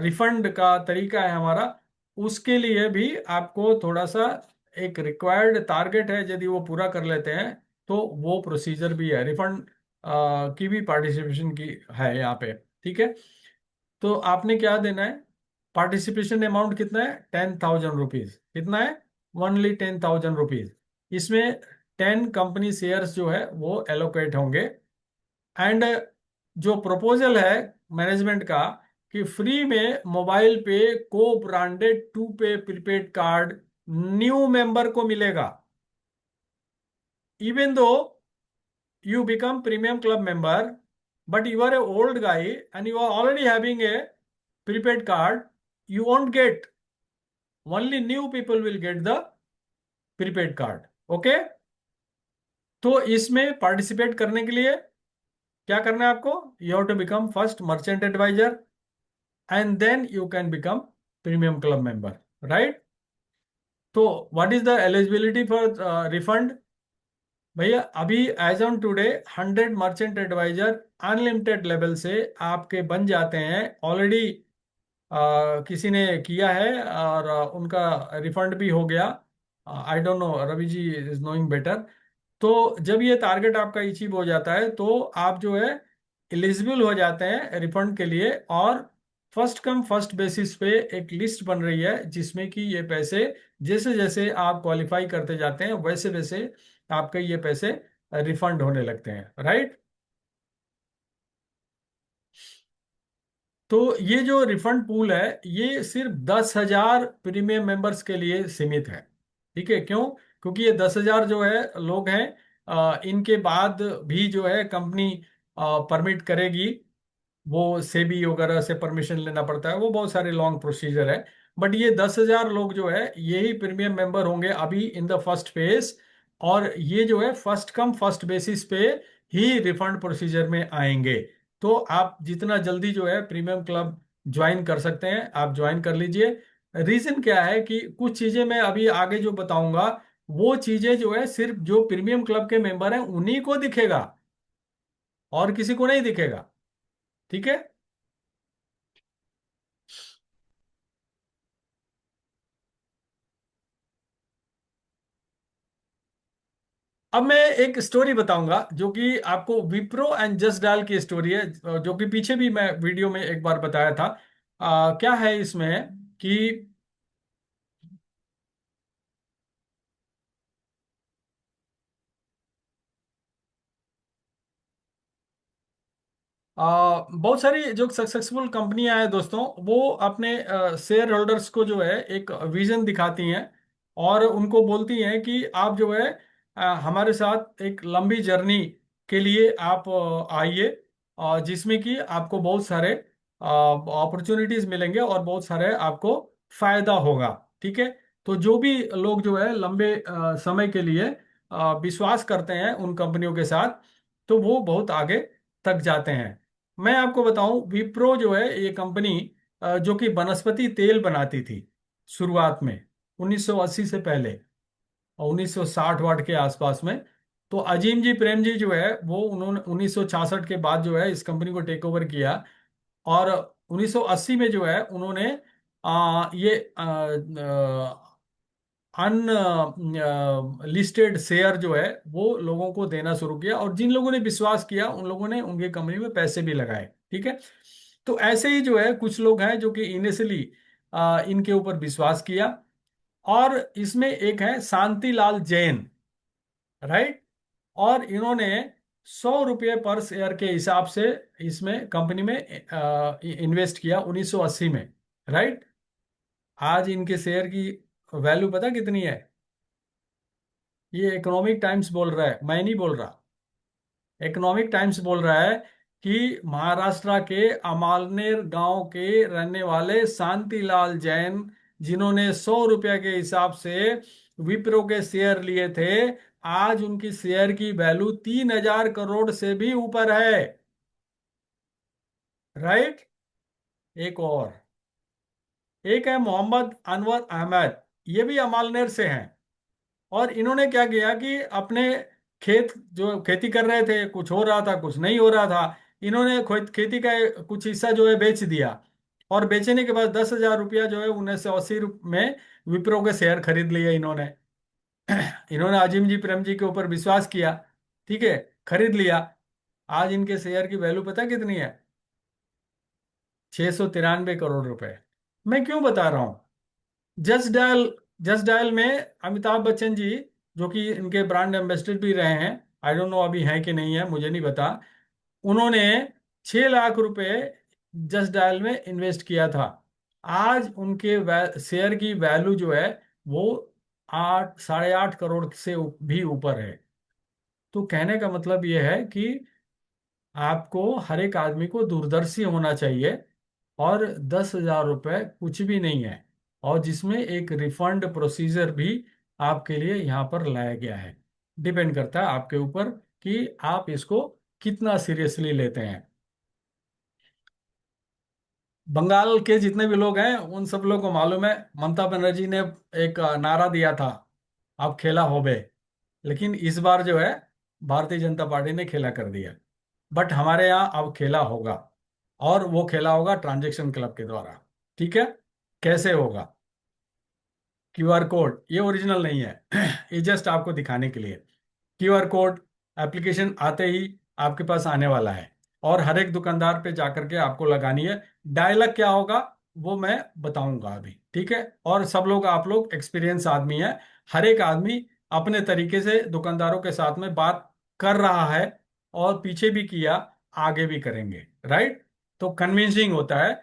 रिफंड का तरीका है हमारा, उसके लिए भी आपको थोड़ा सा एक रिक्वायर्ड टारगेट है, यदि वो पूरा कर लेते हैं तो वो प्रोसीजर भी है रिफंड की भी पार्टिसिपेशन की है यहाँ पे। ठीक है। तो आपने क्या देना है, पार्टिसिपेशन अमाउंट कितना है, 10,000 रुपीज। कितना है, ओनली 10,000 रुपीज। इसमें 10 कंपनी शेयर्स जो है वो एलोकेट होंगे। एंड जो प्रपोजल है मैनेजमेंट का, कि फ्री में मोबाइल पे को ब्रांडेड टू पे प्रीपेड कार्ड न्यू मेंबर को मिलेगा। Even though you become premium club member, but you are a old guy and you are already having a prepaid card, you won't get. Only new people will get the prepaid card. Okay? तो इसमें participate करने के लिए क्या करना है आपको, you have to become first merchant advisor and then you can become premium club member. Right. तो what is the eligibility for refund. भैया अभी as on today 100 merchant advisor unlimited level से आपके बन जाते हैं ऑलरेडी। किसी ने किया है और उनका रिफंड भी हो गया। I don't know, Ravi ji is knowing better. तो जब ये टारगेट आपका अचीव हो जाता है तो आप जो है एलिजिबल हो जाते हैं रिफंड के लिए। और फर्स्ट कम फर्स्ट बेसिस पे एक लिस्ट बन रही है जिसमें कि ये पैसे जैसे जैसे आप क्वालिफाई करते जाते हैं वैसे वैसे आपके ये पैसे रिफंड होने लगते हैं। राइट। तो ये जो रिफंड पूल है ये सिर्फ 10,000 प्रीमियम मेंबर्स के लिए सीमित है। ठीक है। क्यों, क्योंकि ये 10,000 जो है लोग हैं, इनके बाद भी जो है कंपनी परमिट करेगी। वो सेबी वगैरह से परमिशन लेना पड़ता है, वो बहुत सारे लॉन्ग प्रोसीजर है। बट ये 10,000 लोग जो है यही प्रीमियम मेंबर होंगे अभी इन द फर्स्ट फेज। और ये जो है फर्स्ट कम फर्स्ट बेसिस पे ही रिफंड प्रोसीजर में आएंगे। तो आप जितना जल्दी जो है प्रीमियम क्लब ज्वाइन कर सकते हैं, आप ज्वाइन कर लीजिए। रीजन क्या है कि कुछ चीजें मैं अभी आगे जो बताऊंगा, वो चीजें जो है सिर्फ जो प्रीमियम क्लब के मेंबर हैं उन्हीं को दिखेगा, और किसी को नहीं दिखेगा। ठीक है। अब मैं एक स्टोरी बताऊंगा जो कि आपको विप्रो एंड जस्ट डायल की स्टोरी है, जो कि पीछे भी मैं वीडियो में एक बार बताया था। क्या है इसमें कि बहुत सारी जो सक्सेसफुल कंपनियां हैं दोस्तों, वो अपने शेयर होल्डर्स को जो है एक विजन दिखाती हैं, और उनको बोलती हैं कि आप जो है हमारे साथ एक लंबी जर्नी के लिए आप आइए, जिसमें कि आपको बहुत सारे अपॉर्चुनिटीज मिलेंगे और बहुत सारे आपको फायदा होगा। ठीक है। तो जो भी लोग जो है लंबे समय के लिए विश्वास करते हैं उन कंपनियों के साथ, तो वो बहुत आगे तक जाते हैं। मैं आपको बताऊं, विप्रो जो है ये कंपनी जो कि वनस्पति तेल बनाती थी शुरुआत में 1980 से पहले, और 1960 वाट के आसपास में। तो अजीम जी प्रेम जी जो है वो उन्होंने 1966 के बाद जो है इस कंपनी को टेक ओवर किया, और 1980 में जो है उन्होंने ये अन लिस्टेड शेयर जो है वो लोगों को देना शुरू किया, और जिन लोगों ने विश्वास किया उन लोगों ने उनकी कंपनी में पैसे भी लगाए। ठीक है। तो ऐसे ही जो है कुछ लोग हैं जो कि इनिशियली इनके ऊपर विश्वास किया, और इसमें एक है शांतिलाल जैन, राइट। और इन्होंने 100 रुपये पर शेयर के हिसाब से इसमें कंपनी में इन्वेस्ट किया 1980 में, राइट। आज इनके शेयर की वैल्यू पता कितनी है? ये इकोनॉमिक टाइम्स बोल रहा है, मैं नहीं बोल रहा। इकोनॉमिक टाइम्स बोल रहा है कि महाराष्ट्र के अमालनेर गांव के रहने वाले शांतिलाल जैन, जिन्होंने 100 रुपये के हिसाब से विप्रो के शेयर लिए थे, आज उनकी शेयर की वैल्यू 3,000 करोड़ से भी ऊपर है, राइट। एक और, एक है मोहम्मद अनवर अहमद, ये भी अमालनेर से हैं। और इन्होंने क्या किया कि अपने खेत जो खेती कर रहे थे, कुछ हो रहा था कुछ नहीं हो रहा था, इन्होंने खेती का कुछ हिस्सा जो है बेच दिया, और बेचने के बाद 10,000 रुपया जो है 1980 में विप्रो के शेयर खरीद लिए इन्होंने। इन्होंने अजीम जी प्रेम जी के ऊपर विश्वास किया, ठीक है, खरीद लिया। आज इनके शेयर की वैल्यू पता कितनी है? 693 करोड़ रुपए। मैं क्यों बता रहा हूं? जस्ट डायल, जस्ट डायल में अमिताभ बच्चन जी, जो कि इनके ब्रांड एम्बेसडर भी रहे हैं, आई डोंट नो अभी हैं कि नहीं है, मुझे नहीं पता, उन्होंने 6 लाख रुपए जस्ट डायल में इन्वेस्ट किया था। आज उनके शेयर की वैल्यू जो है वो 8, 8.5 करोड़ से भी ऊपर है। तो कहने का मतलब ये है कि आपको हर एक आदमी को दूरदर्शी होना चाहिए, और 10,000 रुपये कुछ भी नहीं है, और जिसमें एक रिफंड प्रोसीजर भी आपके लिए यहाँ पर लाया गया है। डिपेंड करता है आपके ऊपर कि आप इसको कितना सीरियसली लेते हैं। बंगाल के जितने भी लोग हैं उन सब लोगों को मालूम है, ममता बनर्जी ने एक नारा दिया था, अब खेला होबे। लेकिन इस बार जो है भारतीय जनता पार्टी ने खेला कर दिया। बट हमारे यहाँ अब खेला होगा, और वो खेला होगा ट्रांजैक्शन क्लब के द्वारा। ठीक है। कैसे होगा? क्यूआर कोड, ये ओरिजिनल नहीं है ये जस्ट आपको दिखाने के लिए। क्यूआर कोड एप्लीकेशन आते ही आपके पास आने वाला है, और हर एक दुकानदार पे जाकर के आपको लगानी है। डायलॉग क्या होगा वो मैं बताऊंगा अभी, ठीक है। और सब लोग, आप लोग एक्सपीरियंस आदमी है, हर एक आदमी अपने तरीके से दुकानदारों के साथ में बात कर रहा है, और पीछे भी किया, आगे भी करेंगे, राइट। तो कन्विंसिंग होता है।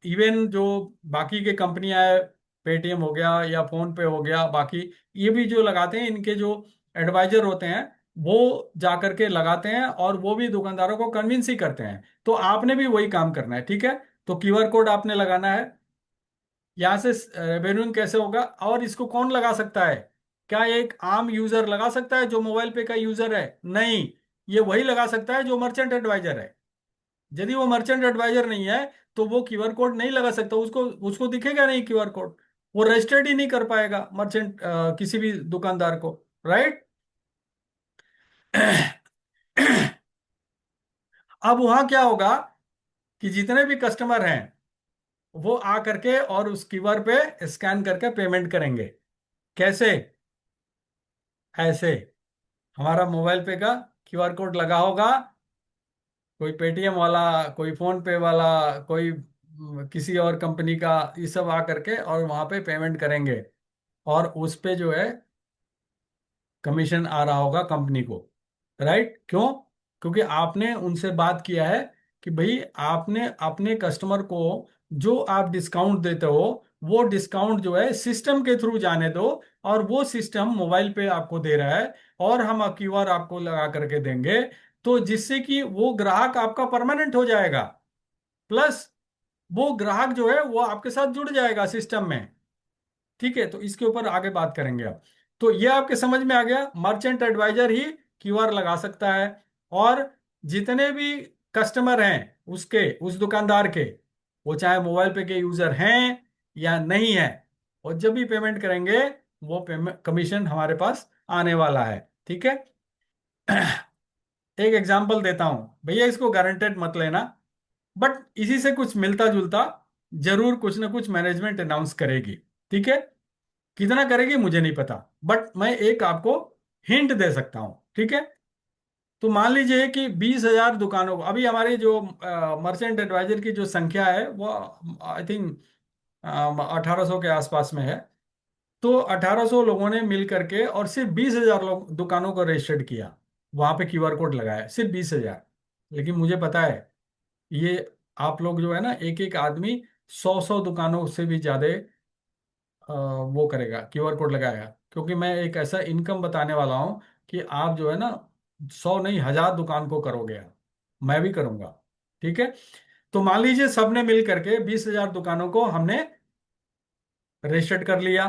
इवन जो बाकी के कंपनियां है, पेटीएम हो गया या फोन पे हो गया, बाकी ये भी जो लगाते हैं, इनके जो एडवाइजर होते हैं वो जा करके लगाते हैं, और वो भी दुकानदारों को कन्विंस ही करते हैं। तो आपने भी वही काम करना है, ठीक है। तो क्यूआर कोड आपने लगाना है। यहाँ से रेवेन्यू कैसे होगा, और इसको कौन लगा सकता है? क्या एक आम यूजर लगा सकता है जो मोबाइल पे का यूजर है? नहीं। ये वही लगा सकता है जो मर्चेंट एडवाइजर है। यदि वो मर्चेंट एडवाइजर नहीं है तो वो क्यूआर कोड नहीं लगा सकता, उसको उसको दिखेगा नहीं क्यूआर कोड, वो रजिस्टर्ड ही नहीं कर पाएगा मर्चेंट किसी भी दुकानदार को। राइट। अब वहां क्या होगा कि जितने भी कस्टमर हैं वो आ करके और उस क्यूआर पे स्कैन करके पेमेंट करेंगे। कैसे? ऐसे, हमारा मोबाइल पे का क्यूआर कोड लगा होगा, कोई पेटीएम वाला, कोई फोन पे वाला, कोई किसी और कंपनी का, ये सब आ करके और वहां पे पेमेंट करेंगे। और उस पे जो है कमीशन आ रहा होगा कंपनी को। राइट। क्यों? क्योंकि आपने उनसे बात किया है कि भाई आपने अपने कस्टमर को जो आप डिस्काउंट देते हो वो डिस्काउंट जो है सिस्टम के थ्रू जाने दो, और वो सिस्टम मोबाइल पे आपको दे रहा है और हम क्यूआर आपको लगा करके देंगे, तो जिससे कि वो ग्राहक आपका परमानेंट हो जाएगा। प्लस वो ग्राहक जो है वो आपके साथ जुड़ जाएगा सिस्टम में। ठीक है, तो इसके ऊपर आगे बात करेंगे अब। तो ये आपके समझ में आ गया, मर्चेंट एडवाइजर ही क्यूआर लगा सकता है। और जितने भी कस्टमर हैं उसके, उस दुकानदार के, वो चाहे मोबाइल पे के यूजर हैं या नहीं है, और जब भी पेमेंट करेंगे वो पेमेंट कमीशन हमारे पास आने वाला है। ठीक है। एक एग्जांपल देता हूं भैया, इसको गारंटेड मत लेना, बट इसी से कुछ मिलता जुलता जरूर कुछ ना कुछ मैनेजमेंट अनाउंस करेगी। ठीक है। कितना करेगी मुझे नहीं पता, बट मैं एक आपको हिंट दे सकता हूं। ठीक है। तो मान लीजिए कि 20,000 दुकानों को, अभी हमारी जो मर्चेंट एडवाइजर की जो संख्या है वो आई थिंक 1800 के आसपास में है। तो 1800 लोगों ने मिल करके और सिर्फ 20,000 लोग दुकानों को रजिस्टर्ड किया, वहां पे क्यूआर कोड लगाया, सिर्फ 20,000। लेकिन मुझे पता है ये आप लोग जो है ना, एक एक आदमी 100-100 दुकानों से भी ज्यादा वो करेगा, क्यूआर कोड लगाएगा, क्योंकि मैं एक ऐसा इनकम बताने वाला हूं कि आप जो है ना 100 नहीं 1,000 दुकान को करोगे आप, मैं भी करूंगा। ठीक है। तो मान लीजिए सबने मिल करके 20,000 दुकानों को हमने रजिस्टर्ड कर लिया,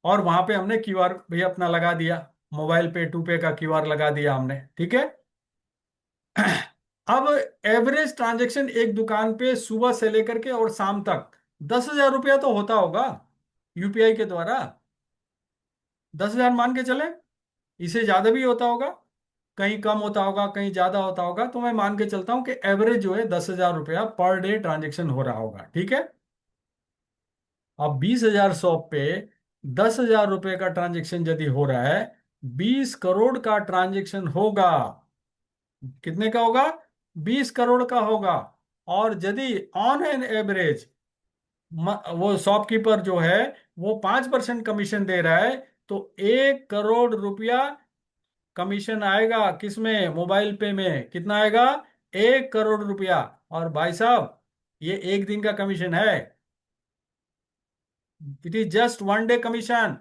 और वहां पे हमने क्यूआर भी अपना लगा दिया, मोबाइल पे टू पे का क्यूआर लगा दिया हमने। ठीक है। अब एवरेज ट्रांजैक्शन एक दुकान पे सुबह से लेकर के और शाम तक 10,000 रुपया तो होता होगा यूपीआई के द्वारा। 10,000 मान के चले, इससे ज्यादा भी होता होगा, कहीं कम होता होगा, कहीं ज्यादा होता होगा, तो मैं मान के चलता हूं कि एवरेज जो है 10,000 रुपया पर डे ट्रांजेक्शन हो रहा होगा। ठीक है। अब 20,000 शॉप पे 10,000 रुपये का ट्रांजेक्शन यदि हो रहा है, 20 करोड़ का ट्रांजेक्शन होगा। कितने का होगा? 20 करोड़ का होगा। और यदि ऑन एन एवरेज वो शॉपकीपर जो है वो 5% कमीशन दे रहा है, तो 1 करोड़ रुपया कमीशन आएगा किसमें? मोबाइल पे में। कितना आएगा? 1 करोड़ रुपया। और भाई साहब ये एक दिन का कमीशन है, it is just one day commission.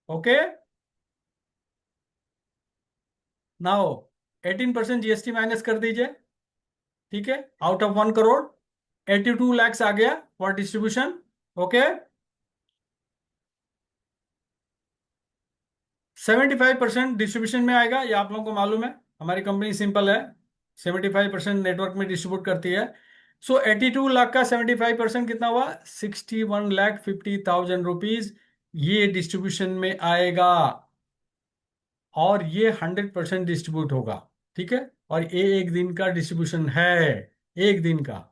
Okay. Now 18% GST minus कर दीजिए। ठीक है। आउट ऑफ 1 करोड़ 82 lakhs आ गया फॉर डिस्ट्रीब्यूशन। ओके। 75% डिस्ट्रीब्यूशन में आएगा, ये आप लोगों को मालूम है, हमारी कंपनी सिंपल है, 75% नेटवर्क में डिस्ट्रीब्यूट करती है। सो 82 लाख का 75% कितना हुआ? 61,50,000 रुपीज ये डिस्ट्रीब्यूशन में आएगा। और ये 100% डिस्ट्रीब्यूट होगा। ठीक है। और ये एक दिन का डिस्ट्रीब्यूशन है, एक दिन का।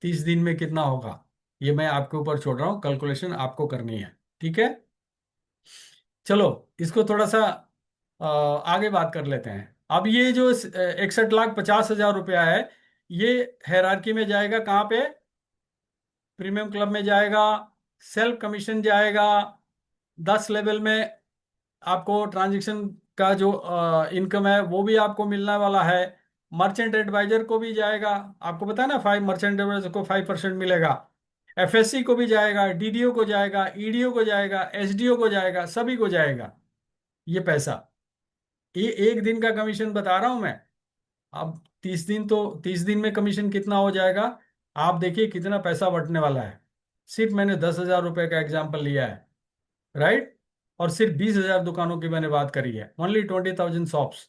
30 दिन में कितना होगा ये मैं आपके ऊपर छोड़ रहा हूं, कैलकुलेशन आपको करनी है। ठीक है। चलो इसको थोड़ा सा आगे बात कर लेते हैं। अब ये जो 61,50,000 रुपया है, ये हायरार्की में जाएगा कहाँ पे? प्रीमियम क्लब में जाएगा, सेल्फ कमीशन जाएगा, 10 लेवल में आपको ट्रांजैक्शन का जो इनकम है वो भी आपको मिलने वाला है। मर्चेंट एडवाइजर को भी जाएगा, आपको पता है ना, 5 मर्चेंट एडवाइजर को 5% मिलेगा। एफएससी को भी जाएगा, डीडीओ को जाएगा, ईडीओ को जाएगा, एसडीओ को जाएगा, सभी को जाएगा ये पैसा। ये एक दिन का कमीशन बता रहा हूं मैं। अब 30 दिन, तो 30 दिन में कमीशन कितना हो जाएगा? आप देखिए कितना पैसा बटने वाला है। सिर्फ मैंने 10,000 रुपए का एग्जाम्पल लिया है। राइट। और सिर्फ 20,000 दुकानों की मैंने बात करी है, ओनली 20,000 शॉप्स।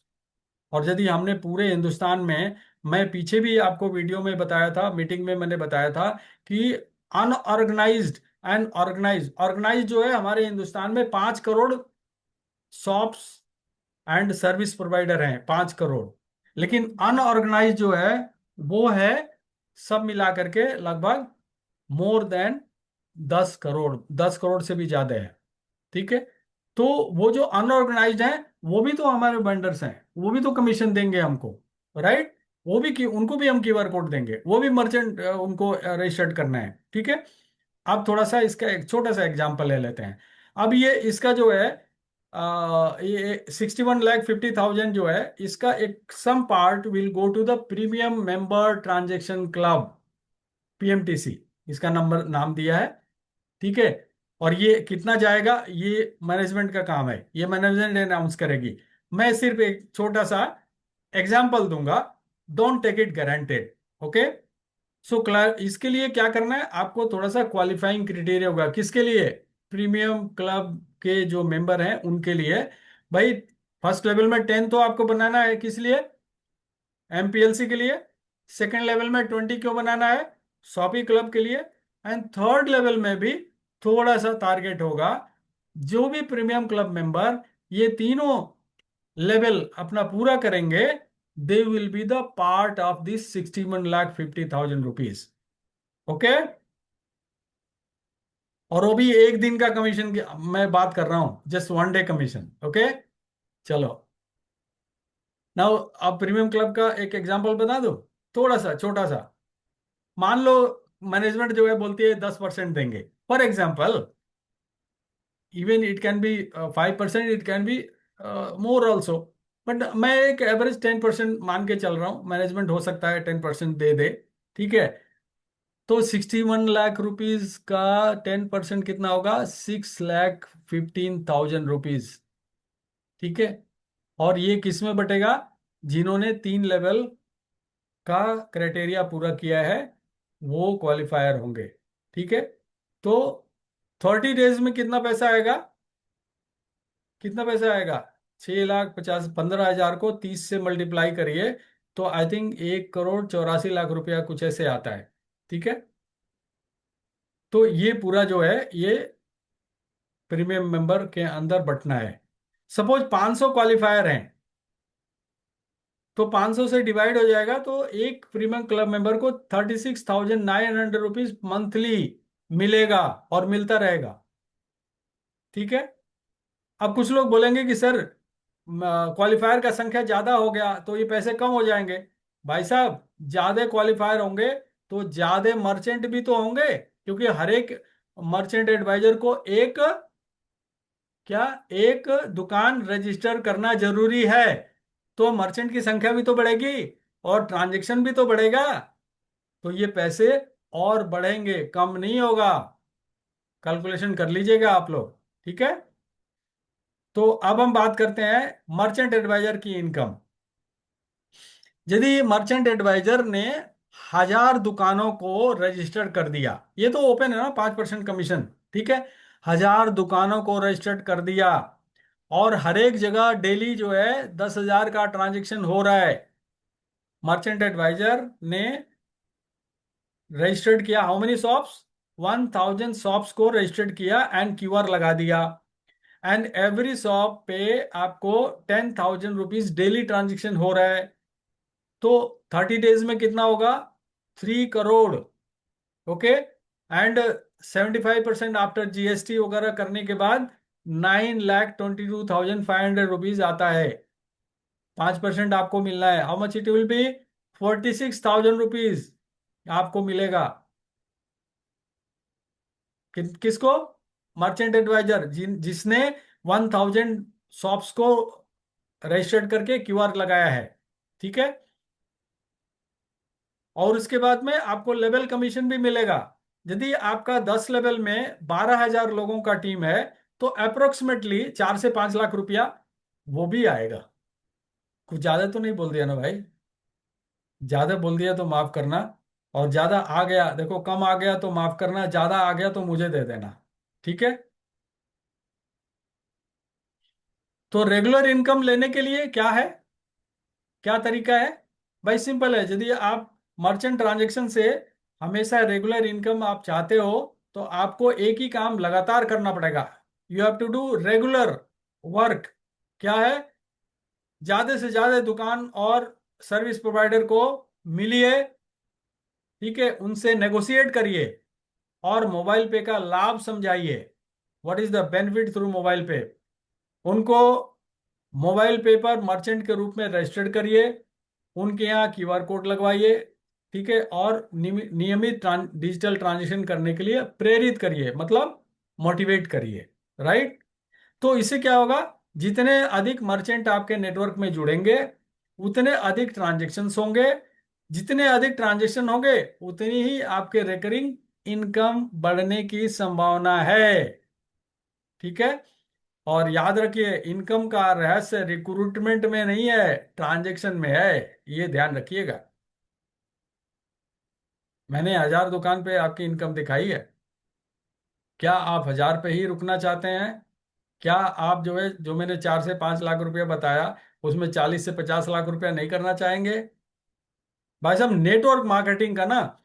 और यदि हमने पूरे हिंदुस्तान में, मैं पीछे भी आपको वीडियो में बताया था, मीटिंग में मैंने बताया था कि अनऑर्गेनाइज्ड एंड ऑर्गेनाइज, ऑर्गेनाइज जो है हमारे हिंदुस्तान में 5 crore shops and service provider हैं, 5 करोड़। लेकिन अनऑर्गेनाइज जो है वो है सब मिला करके लगभग मोर देन 10 करोड़, 10 करोड़ से भी ज्यादा है। ठीक है। तो वो जो अनऑर्गेनाइज्ड है वो भी तो हमारे वेंडर्स हैं, वो भी तो कमीशन देंगे हमको, राइट? वो भी कि उनको भी हम क्यूआर कोड देंगे, वो भी मर्चेंट उनको रजिस्टर्ड करना है। ठीक है। अब थोड़ा सा इसका एक छोटा सा एग्जांपल ले लेते हैं। अब ये इसका जो है ये 61,50,000 जो है, इसका एक sum part will go to the premium member transaction club, PMTC इसका नंबर नाम दिया है। ठीक है। और ये कितना जाएगा, ये मैनेजमेंट का काम है, ये मैनेजमेंट अनाउंस करेगी। मैं सिर्फ एक छोटा सा एग्जांपल दूंगा, don't take it guaranteed. Okay. So इसके लिए क्या करना है आपको, थोड़ा सा क्वालिफाइंग क्राइटेरिया होगा किसके लिए, प्रीमियम क्लब के जो मेंबर हैं उनके लिए। भाई फर्स्ट लेवल में 10 तो आपको बनाना है, किस लिए, एमपीएलसी के लिए। सेकंड लेवल में 20 क्यों बनाना है, शॉपी क्लब के लिए। एंड थर्ड लेवल में भी थोड़ा सा टारगेट होगा, जो भी प्रीमियम क्लब मेंबर ये तीनों लेवल अपना पूरा करेंगे, they will be the part of this 61,50,000 rupees. Okay. और वो भी एक दिन का कमीशन की मैं बात कर रहा हूं, जस्ट 1 डे कमीशन। ओके। चलो, नाउ अब प्रीमियम क्लब का एक एग्जांपल बता दो, थोड़ा सा छोटा सा। मान लो मैनेजमेंट जो है बोलती है 10% देंगे, for example. Even it can be 5%, it can be more also. But मैं एक एवरेज 10% मान के चल रहा हूँ, मैनेजमेंट हो सकता है 10% दे दे। ठीक है। तो 61 लाख रुपीज का 10% कितना होगा, 6,15,000 रुपीज। ठीक है। और ये किस में बटेगा, जिन्होंने 3 लेवल का क्राइटेरिया पूरा किया है वो क्वालिफायर होंगे। ठीक है। तो 30 डेज में कितना पैसा आएगा, कितना पैसा आएगा, 6,50,15,000 को 30 से मल्टीप्लाई करिए, तो आई थिंक 1,84,00,000 रुपया कुछ ऐसे आता है। ठीक है। तो ये पूरा जो है ये प्रीमियम मेंबर के अंदर बटना है। सपोज 500 क्वालिफायर हैं, तो 500 से डिवाइड हो जाएगा, तो एक प्रीमियम क्लब मेंबर को 36,900 रुपीज मंथली मिलेगा और मिलता रहेगा। ठीक है। अब कुछ लोग बोलेंगे कि सर क्वालिफायर का संख्या ज्यादा हो गया तो ये पैसे कम हो जाएंगे। भाई साहब, ज्यादा क्वालिफायर होंगे तो ज्यादा मर्चेंट भी तो होंगे, क्योंकि हर एक मर्चेंट एडवाइजर को एक, क्या, एक दुकान रजिस्टर करना जरूरी है। तो मर्चेंट की संख्या भी तो बढ़ेगी और ट्रांजैक्शन भी तो बढ़ेगा, तो ये पैसे और बढ़ेंगे, कम नहीं होगा। कैलकुलेशन कर लीजिएगा आप लोग। ठीक है। तो अब हम बात करते हैं मर्चेंट एडवाइजर की इनकम। यदि मर्चेंट एडवाइजर ने 1,000 दुकानों को रजिस्टर्ड कर दिया, ये तो ओपन है ना, 5% कमीशन। ठीक है। 1,000 दुकानों को रजिस्टर्ड कर दिया और हर एक जगह डेली जो है 10,000 का ट्रांजेक्शन हो रहा है। मर्चेंट एडवाइजर ने रजिस्टर्ड किया हाउ मेनी शॉप्स, 1,000 शॉप्स को रजिस्टर्ड किया एंड क्यूआर लगा दिया। एंड एवरी शॉप पे आपको 10,000 रुपीज डेली ट्रांजेक्शन हो रहा है। तो 30 डेज में कितना होगा, 3 crore. Okay. And 75% after GST वगैरह करने के बाद 9,22,500 रुपीज आता है। 5% आपको मिलना है, how much it will be, 46,000 rupees आपको मिलेगा। किसको, मर्चेंट एडवाइजर जिसने 1,000 शॉप्स को रजिस्टर्ड करके क्यूआर लगाया है। ठीक है। और उसके बाद में आपको लेवल कमीशन भी मिलेगा। यदि आपका 10 लेवल में 12,000 लोगों का टीम है, तो अप्रोक्सीमेटली 4 से 5 लाख रुपया वो भी आएगा। कुछ ज्यादा तो नहीं बोल दिया ना भाई, ज्यादा बोल दिया तो माफ करना। और ज्यादा आ गया, देखो कम आ गया तो माफ करना, ज्यादा आ गया तो मुझे दे देना। ठीक है। तो रेगुलर इनकम लेने के लिए क्या है, क्या तरीका है? भाई सिंपल है। यदि आप मर्चेंट ट्रांजेक्शन से हमेशा रेगुलर इनकम आप चाहते हो, तो आपको एक ही काम लगातार करना पड़ेगा। You have to do regular work. क्या है? ज्यादा से ज्यादा दुकान और सर्विस प्रोवाइडर को मिलिए, ठीक है, उनसे नेगोशिएट करिए और मोबाइल पे का लाभ समझाइए। What is the benefit through mobile पे? उनको मोबाइल पे पर मर्चेंट के रूप में रजिस्टर्ड करिए, उनके यहाँ क्यूआर कोड लगवाइए, ठीक है, और नियमित डिजिटल ट्रांजेक्शन करने के लिए प्रेरित करिए, मतलब मोटिवेट करिए। राइट? तो इससे क्या होगा? जितने अधिक मर्चेंट आपके नेटवर्क में जुड़ेंगे, उतने अधिक ट्रांजेक्शन्स होंगे। जितने अधिक ट्रांजेक्शन होंगे, उतनी ही आपके रिकरिंग इनकम बढ़ने की संभावना है। ठीक है? और याद रखिए, इनकम का रहस्य रिक्रूटमेंट में नहीं है, ट्रांजैक्शन में है। ये ध्यान रखिएगा। मैंने 1000 दुकान पे आपकी इनकम दिखाई है। क्या आप 1000 पे ही रुकना चाहते हैं? क्या आप जो है, जो मैंने 4 से 5 लाख रुपया बताया, उसमें 40 से 50 लाख रुपया नहीं करना चाहेंगे? भाई साहब, नेटवर्क मार्केटिंग का ना,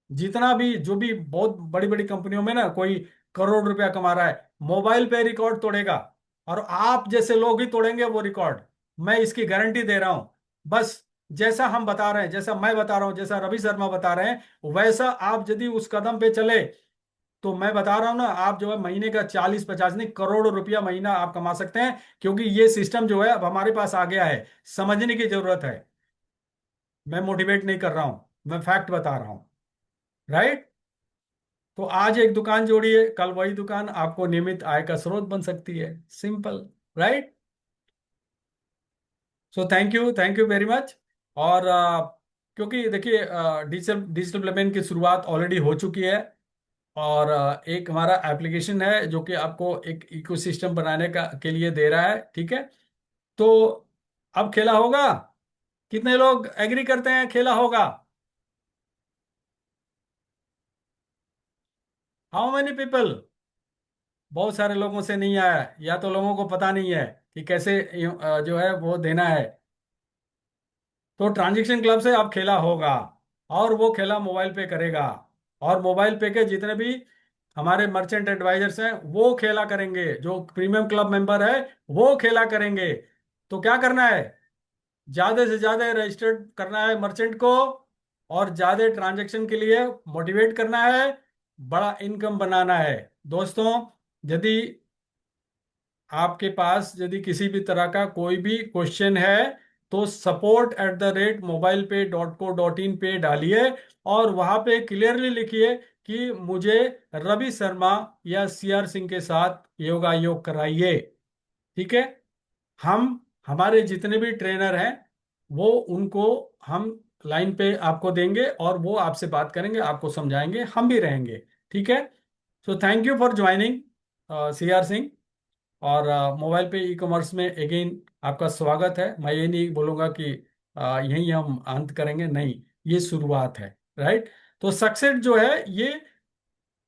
जितना भी जो भी बहुत बड़ी बड़ी कंपनियों में ना कोई करोड़ रुपया कमा रहा है, मोबाइल पे रिकॉर्ड तोड़ेगा। और आप जैसे लोग ही तोड़ेंगे वो रिकॉर्ड। मैं इसकी गारंटी दे रहा हूं। बस जैसा हम बता रहे हैं, जैसा मैं बता रहा हूं, जैसा रवि शर्मा बता रहे हैं, वैसा आप यदि उस कदम पे चले, तो मैं बता रहा हूं ना, आप जो है महीने का 40 50 नहीं, करोड़ रुपया महीना आप कमा सकते हैं। क्योंकि ये सिस्टम जो है अब हमारे पास आ गया है। समझने की जरूरत है। मैं मोटिवेट नहीं कर रहा हूं, मैं फैक्ट बता रहा हूं। राइट? तो आज एक दुकान जोड़िए, कल वही दुकान आपको नियमित आय का स्रोत बन सकती है। Simple. Right? So thank you very much. और क्योंकि देखिए, डिजिटल डिजिटल पेमेंट की शुरुआत ऑलरेडी हो चुकी है। और एक हमारा एप्लीकेशन है जो कि आपको एक इकोसिस्टम बनाने का के लिए दे रहा है। ठीक है? तो अब खेला होगा। कितने लोग एग्री करते हैं खेला होगा? How many people? बहुत सारे लोगों से नहीं आया, या तो लोगों को पता नहीं है कि कैसे जो है वो देना है। तो ट्रांजेक्शन क्लब से अब खेला होगा, और वो खेला मोबाइल पे करेगा। और मोबाइल पे के जितने भी हमारे मर्चेंट एडवाइजर्स हैं वो खेला करेंगे, जो प्रीमियम क्लब मेंबर है वो खेला करेंगे। तो क्या करना है? ज्यादा से ज्यादा रजिस्टर्ड करना है मर्चेंट को, और ज्यादा ट्रांजैक्शन के लिए मोटिवेट करना है, बड़ा इनकम बनाना है। दोस्तों, यदि आपके पास यदि किसी भी तरह का कोई भी क्वेश्चन है, तो support@mobilepay.co.in पे डालिए, और वहां पे क्लियरली लिखिए कि मुझे रवि शर्मा या सीआर सिंह के साथ योगा योग कराइए। ठीक है? हम हमारे जितने भी ट्रेनर हैं, वो उनको हम लाइन पे आपको देंगे, और वो आपसे बात करेंगे, आपको समझाएंगे, हम भी रहेंगे। ठीक है? So thank you for joining CR Singh. और मोबाइल पे ई कॉमर्स में अगेन आपका स्वागत है। मैं ये नहीं बोलूँगा कि यहीं हम अंत करेंगे, नहीं, ये शुरुआत है। राइट? तो सक्सेस जो है ये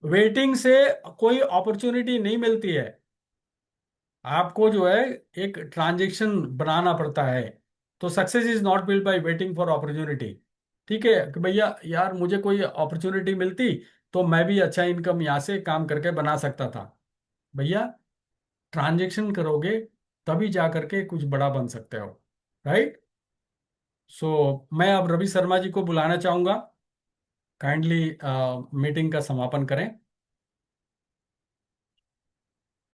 वेटिंग से कोई अपॉर्चुनिटी नहीं मिलती है। आपको जो है एक ट्रांजेक्शन बनाना पड़ता है। तो success is not build by waiting for opportunity. ठीक है कि भैया यार मुझे कोई अपॉर्चुनिटी मिलती तो मैं भी अच्छा इनकम यहाँ से काम करके बना सकता था। भैया, ट्रांजेक्शन करोगे तभी जा करके कुछ बड़ा बन सकते हो। राइट? सो मैं अब रवि शर्मा जी को बुलाना चाहूंगा। काइंडली मीटिंग का समापन करें।